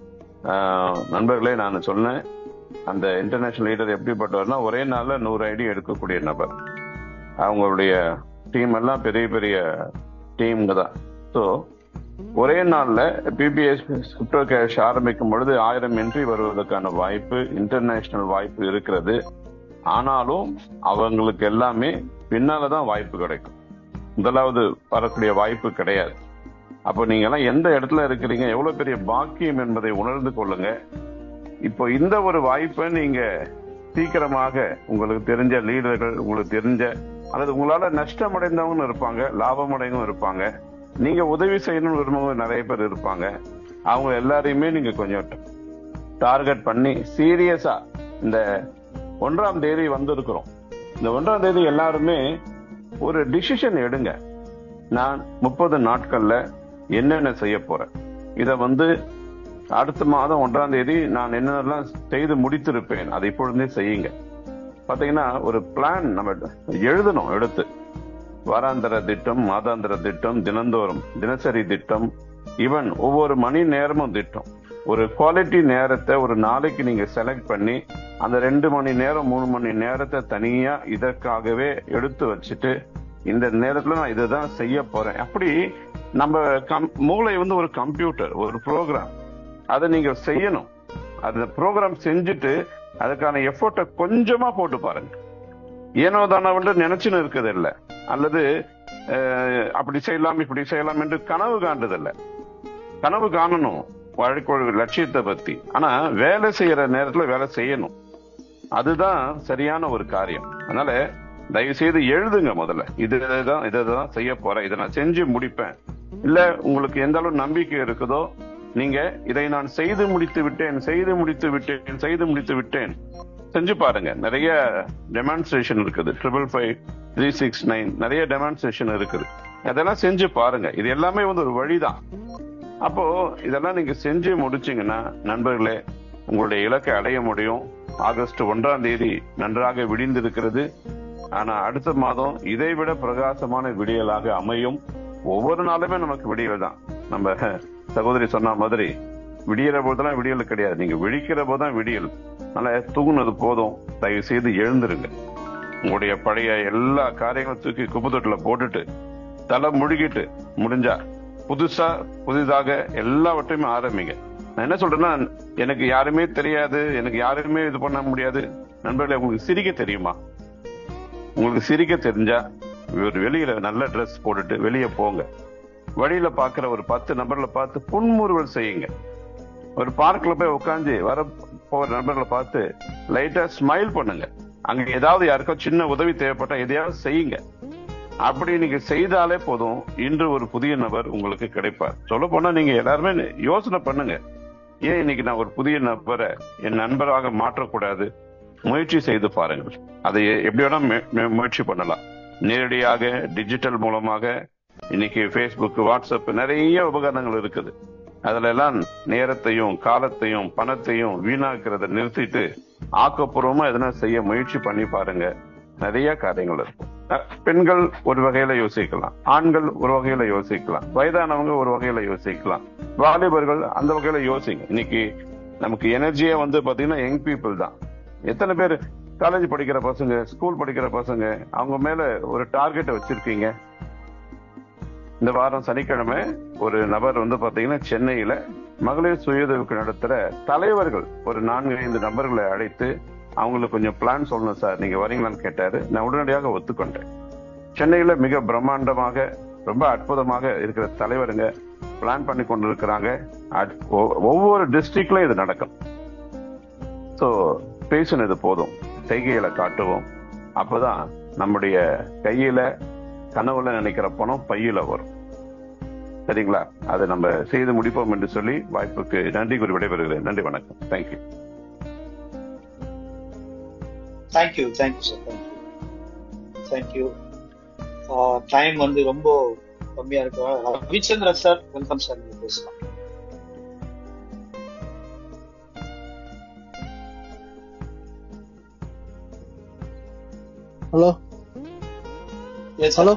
Speaker 7: நண்பர்களே நான் சொன்னேன், அந்த இன்டர்நேஷனல் லீடர் எப்படிப்பட்டவர்னா ஒரே நாள்ல 100 ஐடி எடுக்கக்கூடிய நபர். அவங்களுடைய டீம் எல்லாம் பெரிய பெரிய டீம்ங்க தான். ஸோ ஒரே நாள்ல பிபிஎஸ் கிரிப்டோ கேஷ் ஆரம்பிக்கும் பொழுது 1000 என்ட்ரி வருவதற்கான வாய்ப்பு, இன்டர்நேஷனல் வாய்ப்பு இருக்கிறது. ஆனாலும் அவங்களுக்கு எல்லாமே பின்னாலதான் வாய்ப்பு கிடைக்கும், முதலாவது வரக்கூடிய வாய்ப்பு கிடையாது. அப்போ நீங்க எல்லாம் எந்த இடத்துல இருக்கிறீங்க, எவ்வளவு பெரிய பாக்கியம் என்பதை உணர்ந்து கொள்ளுங்க. இப்போ இந்த ஒரு வாய்ப்பை நீங்க சீக்கிரமாக, உங்களுக்கு தெரிஞ்ச லீடர்கள், உங்களுக்கு தெரிஞ்ச அல்லது உங்களால நஷ்டம் அடைந்தவங்க இருப்பாங்க, லாபம் அடைந்தவங்க இருப்பாங்க, நீங்க உதவி செய்யணும்னு விரும்புவங்க நிறைய பேர் இருப்பாங்க. அவங்க எல்லாரையுமே நீங்க கொஞ்சம் டார்கெட் பண்ணி சீரியஸா இந்த 1ஆம் தேதி வந்திருக்கிறோம். இந்த 1ஆம் தேதி எல்லாருமே ஒரு டிசிஷன் எடுங்க. நான் 30 நாட்கள்ல என்னென்ன செய்ய போறேன், இத அடுத்த மாதம் 1ஆம் தேதி நான் என்னென்னலாம் செய்து முடித்திருப்பேன், அதை இப்பொழுதே செய்யுங்க. பாத்தீங்கன்னா ஒரு பிளான் நம்ம எழுதணும். எடுத்து வாராந்திர திட்டம், மாதாந்திர திட்டம், தினந்தோறும் தினசரி திட்டம், ஈவன் ஒவ்வொரு மணி நேரமும் திட்டம். ஒரு குவாலிட்டி நேரத்தை ஒரு நாளைக்கு நீங்க செலக்ட் பண்ணி அந்த 2 மணி நேரம் 3 மணி நேரத்தை தனியா இதற்காகவே எடுத்து வச்சுட்டு, இந்த நேரத்துல நான் இதுதான் செய்ய போறேன். அப்படி நம்ம மூளை ஒரு கம்ப்யூட்டர், ஒரு ப்ரோக்ராம், அதை நீங்க செய்யணும். அந்த ப்ரோக்ராம் செஞ்சுட்டு அதுக்கான எஃபோர்ட்டை கொஞ்சமா போட்டு பாருங்க. ஏனோ தானே நினைச்சுன்னு இருக்குது இல்ல, அல்லது அப்படி செய்யலாம் இப்படி செய்யலாம் என்று கனவு காண்றது இல்ல. கனவு காணணும் வாழ்க்கை லட்சியத்தை பத்தி, ஆனா வேலை செய்யற நேரத்துல வேலை செய்யணும். அதுதான் சரியான ஒரு காரியம். அதனால தயவு செய்து எழுதுங்க. முதல்ல இதான் செய்ய போறேன், இதை நான் செஞ்சு முடிப்பேன். இல்ல உங்களுக்கு எந்த அளவு நம்பிக்கை இருக்குதோ நீங்க இதை நான் செய்து முடித்து விட்டேன் செஞ்சு பாருங்க. நிறைய டெமான்ஸ்ட்ரேஷன் இருக்குது, 555-369 நிறைய டெமான்ஸ்ட்ரேஷன் இருக்குது. அதெல்லாம் செஞ்சு பாருங்க. இது எல்லாமே ஒரு வழிதான். அப்போ இதெல்லாம் நீங்க செஞ்சு முடிச்சீங்கன்னா நண்பர்களே, உங்களுடைய இலக்கை அடைய முடியும். ஆகஸ்ட் 1ஆம் தேதி நன்றாக விடிந்திருக்கிறது. ஆனா அடுத்த மாதம் இதைவிட பிரகாசமான விடியலாக அமையும். ஒவ்வொரு நாளுமே நமக்கு விடியல் தான். நம்ம சகோதரி சொன்ன மாதிரி விடியற போதுதான் விடியல் கிடையாது, நீங்க விழிக்கிற போதுதான் விடியல். அதனால தூங்குனது போதும், தயவு செய்து எழுந்துருங்க. உங்களுடைய பழைய எல்லா காரியங்களும் தூக்கி குப்பத்தொட்டில போட்டுட்டு தலை முழுகிட்டு முடிஞ்சா புதிதாக எல்லாவற்றையுமே ஆரம்பிங்க. நான் என்ன சொல்றேன்னா, எனக்கு யாருமே தெரியாது, எனக்கு யாருமே இது பண்ண முடியாது. நண்பர்களே, உங்களுக்கு சிரிக்க தெரியுமா? உங்களுக்கு சிரிக்க தெரிஞ்சா ஒரு வெளியில நல்ல ட்ரெஸ் போட்டுட்டு வெளியே போங்க. வழியில பாக்குற ஒரு 10 நபர்களை பார்த்து புன்முறுவல் செய்யுங்க. ஒரு பார்க்ல போய் உட்காந்து வர போற நண்பர்களை பார்த்து லைட்டா ஸ்மைல் பண்ணுங்க. அங்க ஏதாவது யாருக்கோ சின்ன உதவி தேவைப்பட்டா எதையாவது செய்யுங்க. அப்படி நீங்க செய்தாலே போதும், இன்று ஒரு புதிய நபர் உங்களுக்கு கிடைப்பார். சொல்ல போனா நீங்க எல்லாருமே யோசனை பண்ணுங்க, ஏன் இன்னைக்கு நான் ஒரு புதிய நபரை என் நண்பராக மாற்றக்கூடாது? முயற்சி செய்து பாருங்கள். அதை எப்படி வேணா முயற்சி பண்ணலாம். நேரடியாக டிஜிட்டல் மூலமாக இன்னைக்கு Facebook, வாட்ஸ்அப் நிறைய உபகரணங்கள் இருக்குது. அதுல எல்லாம் நேரத்தையும் காலத்தையும் பணத்தையும் வீணாக்கிறத நிறுத்திட்டு ஆக்கப்பூர்வமா எதனா செய்ய முயற்சி பண்ணி பாருங்க. நிறைய காரியங்கள் இருக்கும். பெண்கள் ஒரு வகையில யோசிக்கலாம், ஆண்கள் ஒரு வகையில யோசிக்கலாம், வயதானவங்க ஒரு வகையில யோசிக்கலாம், வாலிபர்கள் அந்த வகையில யோசிங்க. இன்னைக்கு நமக்கு எனர்ஜியே பாத்தீங்கன்னா யங் பீப்புள் தான். எத்தனை பேர் காலேஜ் படிக்கிற பசங்க, ஸ்கூல் படிக்கிற பசங்க, அவங்க மேல ஒரு டார்கெட்டை வச்சிருக்கீங்க? இந்த வாரம் சனிக்கிழமை ஒரு நபர் பாத்தீங்கன்னா சென்னையில மகளிர் சுயஉதவிக்கு நடத்துற தலைவர்கள் ஒரு 4-5 நபர்களை அழைத்து அவங்களுக்கு கொஞ்சம் பிளான் சொல்லணும் சார், நீங்க வரீங்களான்னு கேட்டாரு. நான் உடனடியாக ஒத்துக்கொண்டேன். சென்னையில மிக பிரம்மாண்டமாக ரொம்ப அற்புதமாக இருக்கிற தலைவருங்க பிளான் பண்ணி கொண்டு இருக்கிறாங்க. ஒவ்வொரு டிஸ்ட்ரிக்ட்லயும் இது நடக்கும். சோ பேசுனது போதும், செய்கைகளை காட்டுவோம். அப்பதான் நம்முடைய கையில கனவுல நினைக்கிற பணம் பையில வரும். சரிங்களா? அதை நம்ம செய்து முடிப்போம் என்று சொல்லி வாய்ப்புக்கு நன்றி கூறி விடைபெறுகிறேன். நன்றி, வணக்கம். Thank you.
Speaker 2: Thank you sir, thank you. Time ரொம்ப கம்மியா இருக்கு. ரவிச்சந்திரன் சார், வெல்கம் சார், நீங்க பேசலாம்.
Speaker 8: ஹலோ ஹலோ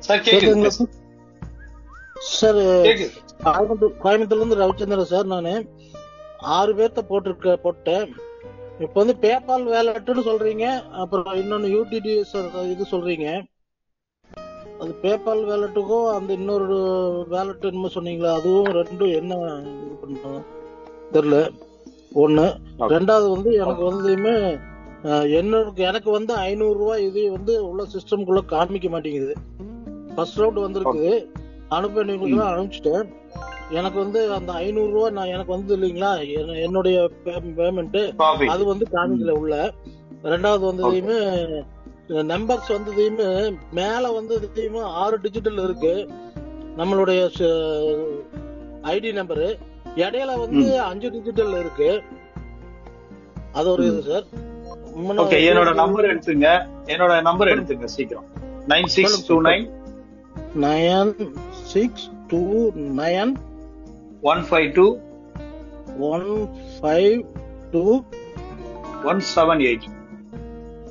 Speaker 2: சார், கேக்குதுங்களா
Speaker 8: சார்? கோயம்புத்தூர்ல இருந்து ரவிச்சந்திரன் சார். நானு 6 பேர்த்த போட்டேன். இப்ப பேபால் வேலட்னு சொல்றீங்க, அப்புறம் இன்னொன்னு UTTS இது சொல்றீங்க. அது பேபால் வேலட்டுக்கும் அந்த இன்னொரு வேலட் என்னமோ சொன்னீங்களா, அதுவும் ரெண்டும் என்ன இது பண்ண தெரியல. ஒண்ணு. ரெண்டாவது எனக்கு எனக்கு 500 ரூபாய் இது உள்ள சிஸ்டம்குள்ள காமிக்க மாட்டேங்குது. ஃபர்ஸ்ட் ரவுண்ட் வந்திருக்குது, அனுப்பினீங்களுக்கு அனுப்பிச்சிட்டேன். எனக்கு அந்த 500 ரூபாய் எனக்கு இல்லைங்களா, என்னுடைய பேமெண்ட் அது காமிக்கல உள்ள. ரெண்டாவது நம்பர்ஸ் மேல 6 டிஜிட்டல் இருக்கு நம்மளுடைய ஐடி நம்பரு. இடையில 5 டிஜிட்டல் இருக்கு. அது ஒரு இது சார்.
Speaker 2: என்னோட நம்பர் எடுத்துங்க சீக்கிரம். 9629 152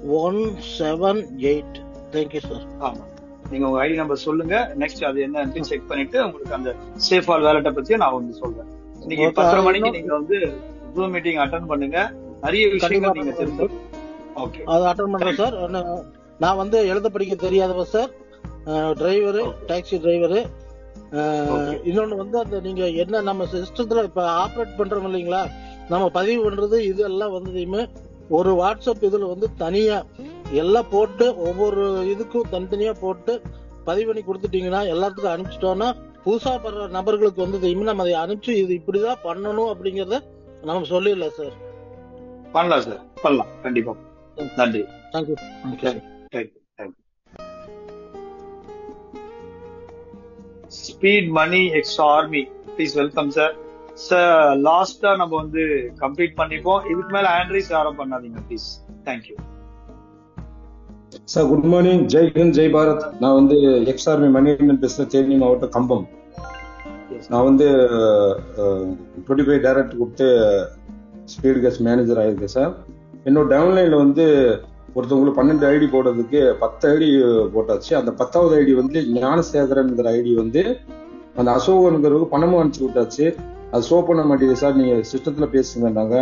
Speaker 8: 178. Thank you sir.
Speaker 2: ஆமா, நீங்க உங்க ஐடி நம்பர் சொல்லுங்க. நெக்ஸ்ட் அது என்ன செக் பண்ணிட்டு உங்களுக்கு அந்த சேஃபால் வேலட்டை பத்தி நான் சொல்றேன். இன்னைக்கு 10:30 மணிக்கு நீங்க ஜூம் மீட்டிங் அட்டெண்ட் பண்ணுங்க. நிறைய விஷயங்கள் நீங்க தெரிஞ்சு
Speaker 8: அது அட்டெண்ட் பண்றேன் சார். நான் எழுத படிக்க தெரியாதவ சார், டிரைவரு, டாக்ஸி டிரைவரு. இன்னொன்னு அந்த நீங்க என்ன நம்ம சிஸ்டத்துல இப்ப ஆப்ரேட் பண்றோம் இல்லைங்களா, நம்ம பதிவு பண்றது இது எல்லாம் ஒரு வாட்ஸ்அப் இதுல தனியா எல்லாம் போட்டு ஒவ்வொரு இதுக்கும் தனித்தனியா போட்டு பதிவு பண்ணி கொடுத்துட்டீங்கன்னா எல்லாத்துக்கும் அனுப்பிச்சிட்டோம்னா புதுசா படுற நபர்களுக்கு நம்ம அதை அனுப்பிச்சு இது இப்படிதான் பண்ணணும் அப்படிங்கறத நம்ம சொல்லிடலாம் சார்.
Speaker 2: பண்ணலாம் சார், பண்ணலாம், கண்டிப்பா. நன்றி.
Speaker 8: Thank you.
Speaker 2: Thank you. Speed money extra army, please welcome sir. Sir லாஸ்டா நம்ம வந்து கம்ப்ளீட் பண்ணிப்போம். இதுக்கு மேல ஆண்ட்ரிஸ் யாரும் பண்ணாதீங்க please. Thank you
Speaker 9: sir. Good morning, Jai Hind, Jai Bharat. நான் வந்து எக்ஸ் ஆர்மி மணிகண்டன் பேசுறேன், தேனி மாவட்டம் கம்பம். நான் வந்து 25 டைரக்ட் கொடுத்து ஸ்பீட் கேஸ் மேனேஜர் ஆயிருக்கேன் சார். என்னோட டவுன்லைன்ல வந்து ஒருத்தவங்களுக்கு 12 ஐடி போடுறதுக்கு 10 ஐடி போட்டாச்சு. அந்த 10வது ஐடி வந்து ஞானசேகரன்ங்கிற ஐடி வந்து அந்த அசோகனுங்கிறவங்க பணமும் அனுப்பிச்சு விட்டாச்சு. அது ஷோ பண்ண மாட்டேங்குது சார், நீங்க சிஸ்டத்துல பேசுங்கன்னாங்க.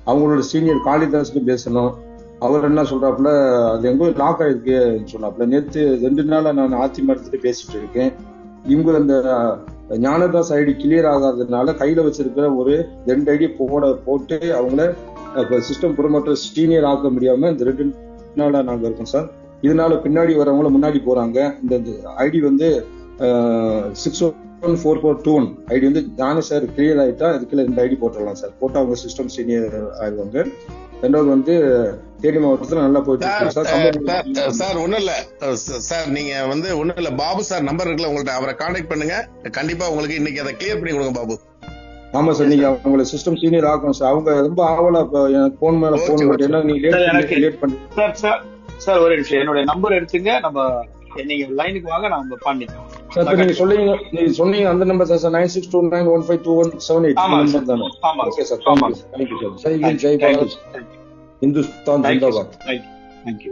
Speaker 9: அவங்களோட சீனியர் காளிதாஸ்க்கு பேசணும். அவர் என்ன சொல்றாப்புல, அது எங்கோ லாக் ஆயிருக்கு சொன்னாப்புல. நேற்று 2 நாளா நான் ஆத்திமரத்துட்டு பேசிட்டு இருக்கேன். இவங்க அந்த ஞானதாஸ் ஐடி கிளியர் ஆகாததுனால கையில வச்சிருக்கிற ஒரு 2 ஐடி போட்டு அவங்கள சிஸ்டம் ப்ரொமோட்டர் சீனியர் ஆக்க முடியாம இந்த 2 நாளா நாங்க இருக்கோம் சார். இதனால பின்னாடி வரவங்கள முன்னாடி போறாங்க. இந்த ஐடி வந்து 614421 ஐடி வந்து ஞான சார் கிளியர் ஆயிட்டா இதுக்குள்ள 2 ஐடி போட்டுடலாம் சார். போட்டு அவங்க சிஸ்டம் சீனியர் ஆயிடுவாங்க. ரெண்டாவது வந்து தேனி மாவட்டத்துல நல்லா போயிட்டு
Speaker 4: இருக்கு சார். ஒண்ணும் இல்ல சார், நீங்க வந்து ஒண்ணும் இல்ல, பாபு சார் நம்பர் இருக்குல்ல உங்கள்ட்ட, அவரை கான்டாக்ட் பண்ணுங்க. கண்டிப்பா உங்களுக்கு இன்னைக்கு அதை கிளியர் பண்ணி கொடுங்க பாபு.
Speaker 9: ஆமா சார், நீங்க அவங்களை சிஸ்டம் சீனியர் ஆக்கணும் சார். அவங்க ரொம்ப ஆவலா எனக்கு போன் மேல போன் என்ன நீங்க லேட் பண்ணி
Speaker 2: சார் ஒரு நிமிஷம் என்னோட நம்பர் எடுத்துங்க, நம்ம நீங்க லைனுக்கு வாங்க, நம்ம பண்ணிக்கலாம்
Speaker 9: சார். நீங்க சொன்னீங்க அந்த நம்பர் தான் சார், 9629152178 நம்பர் தானே? Okay sir, thank you sir. Jai Jai Bharat, Hindustan zindabad.
Speaker 2: Thank you.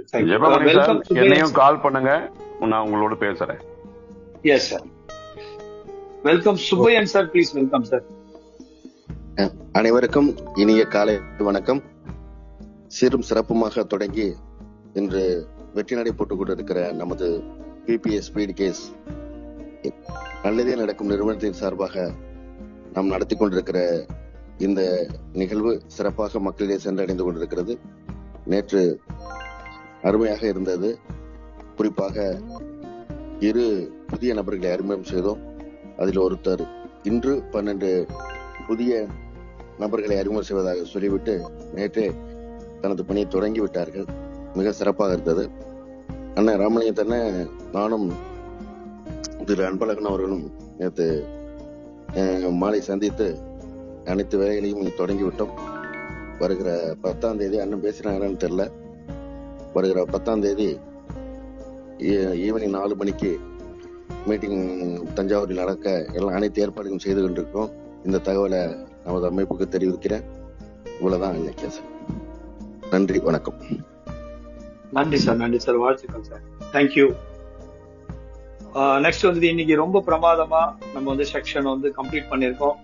Speaker 7: என்னையும் கால் பண்ணுங்க, நான் உங்களோட பேசுறேன்.
Speaker 2: Yes sir. Welcome Subbaiyan sir, please welcome sir.
Speaker 10: அனைவருக்கும் இனிய காலை வணக்கம். சீரும் சிறப்புமாக தொடங்கி இன்று வெற்றி நடை போட்டுக் கொண்டிருக்கிற நமது பிபிஎஸ் ஸ்பீட் கேஸ் நல்லதே நடக்கும் நிறுவனத்தின் சார்பாக நாம் நடத்தி கொண்டிருக்கிற இந்த நிகழ்வு சிறப்பாக மக்களிடையே சென்றடைந்து கொண்டிருக்கிறது. நேற்று அருமையாக இருந்தது. குறிப்பாக 2 புதிய நபர்களை அறிமுகம் செய்தோம். அதில் ஒருத்தர் இன்று 12 புதிய நபர்களை அறிமுகம் செய்வதாக சொல்லிவிட்டு நேற்றே தனது பணியை தொடங்கி விட்டார்கள். மிக சிறப்பாக இருந்தது. அண்ணன் ராமலிங்கத்தண்ண நானும் திரு அன்பழகன் அவர்களும் நேற்று மாலை சந்தித்து அனைத்து வேலைகளையும் தொடங்கி விட்டோம். வருகிற 10ஆம் தேதி அண்ணன் பேசினாங்கன்னு தெரியல, வருகிற 10ஆம் தேதி ஈவினிங் 4 மணிக்கு மீட்டிங் தஞ்சாவூரில் நடக்க எல்லாம் அனைத்து ஏற்பாடுகளும் செய்து கொண்டிருக்கிறோம். இந்த தகவலை நமது அமைப்புக்கு தெரிவிக்கிறேன். இவ்வளவுதான் இன்னைக்கு சார். நன்றி, வணக்கம்.
Speaker 2: நன்றி சார், நன்றி சார், வாழ்த்துக்கள் சார். தேங்க்யூ. நெக்ஸ்ட் வந்து இன்னைக்கு ரொம்ப பிரமாதமா நம்ம வந்து செக்ஷன் வந்து கம்ப்ளீட் பண்ணிருக்கோம்.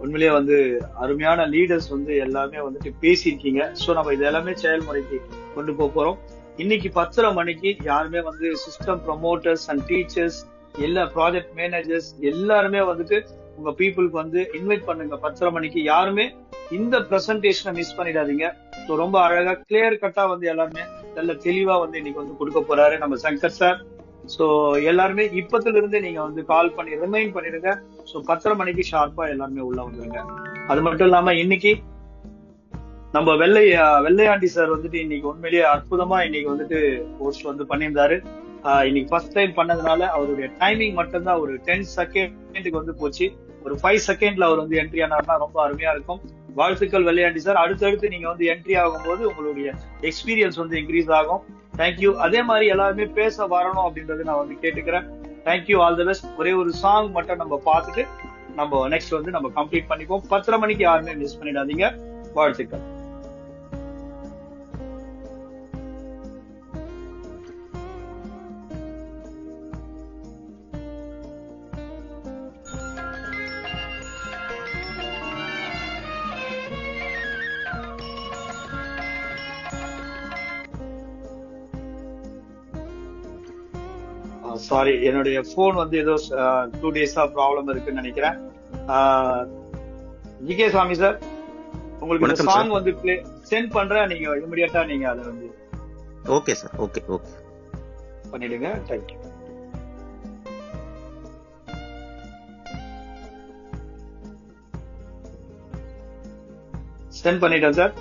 Speaker 2: உண்மையிலேயே வந்து அருமையான லீடர்ஸ் வந்து எல்லாமே வந்துட்டு பேசியிருக்கீங்க. ஸோ நம்ம இது எல்லாமே செயல்முறைக்கு கொண்டு போறோம். இன்னைக்கு 10:30 மணிக்கு யாருமே வந்து சிஸ்டம் ப்ரொமோட்டர்ஸ் அண்ட் டீச்சர்ஸ், எல்லா ப்ராஜெக்ட் மேனேஜர்ஸ் எல்லாருமே வந்துட்டு உங்க பீப்புளுக்கு வந்து இன்வைட் பண்ணுங்க. 10:30 மணிக்கு யாருமே இந்த பிரசன்டேஷனை மிஸ் பண்ணிடாதீங்க. ஸோ ரொம்ப அழகா கிளியர் கட்டா வந்து எல்லாருமே நல்ல தெளிவா வந்து இன்னைக்கு வந்து கொடுக்க போறாரு நம்ம சங்கர் சார். ஸோ எல்லாருமே இப்பத்துல இருந்து நீங்க வந்து கால் பண்ணி ரிமைண்ட் பண்ணிடுங்க. ஸோ 10:30 மணிக்கு ஷார்ப்பா எல்லாருமே உள்ள வந்துருங்க. அது மட்டும் இல்லாம இன்னைக்கு நம்ம வெள்ளையாண்டி சார் வந்துட்டு இன்னைக்கு உண்மையிலேயே அற்புதமா இன்னைக்கு வந்துட்டு போஸ்ட் வந்து பண்ணியிருந்தாரு. இன்னைக்கு ஃபர்ஸ்ட் டைம் பண்ணதுனால அவருடைய டைமிங் மட்டும்தான் ஒரு 10 செகண்டுக்கு வந்து போச்சு. ஒரு 5 செகண்ட்ல அவர் வந்து என்ட்ரி ஆனார்னா ரொம்ப அருமையா இருக்கும். வாழ்த்துக்கள் வெள்ளையாண்டி சார். அடுத்தடுத்து நீங்க வந்து என்ட்ரி ஆகும்போது உங்களுடைய எக்ஸ்பீரியன்ஸ் வந்து இன்க்ரீஸ் ஆகும். தேங்க்யூ. அதே மாதிரி எல்லாருமே பேச வரணும் அப்படின்றது நான் வந்து கேட்டுக்கிறேன். Thank you, all the best. ஒரே ஒரு சாங் மட்டும் நம்ம பார்த்துட்டு நம்ம நெக்ஸ்ட் வந்து நம்ம கம்ப்ளீட் பண்ணிப்போம். 10:30 மணிக்கு யாருமே மிஸ் பண்ணிடாதீங்க. வாழ்த்துக்கள். சாரி, என்னுடைய போன் வந்து ஏதோ 2 டேஸா ப்ராப்ளம் இருக்குன்னு நினைக்கிறேன். ஜிகே சாமி சார், உங்களுக்கு இந்த சாங் வந்து சென்ட் பண்றேன், நீங்க இமிடியேட்டா நீங்க அதை வந்து
Speaker 11: ஓகே சார், ஓகே
Speaker 2: பண்ணிடுங்க. தேங்க்யூ. சென்ட் பண்ணிட்டேன் சார்.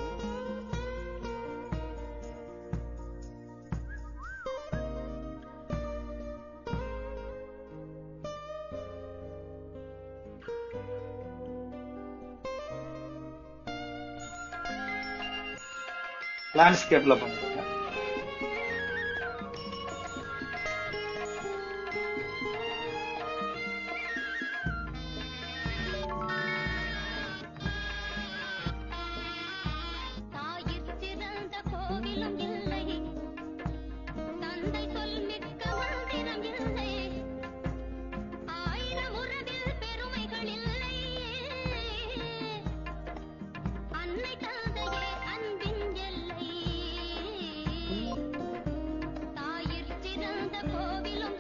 Speaker 2: லேண்ட்ஸ்கேப்ல பண்ணிருக்கேன்.
Speaker 12: கோவிலும்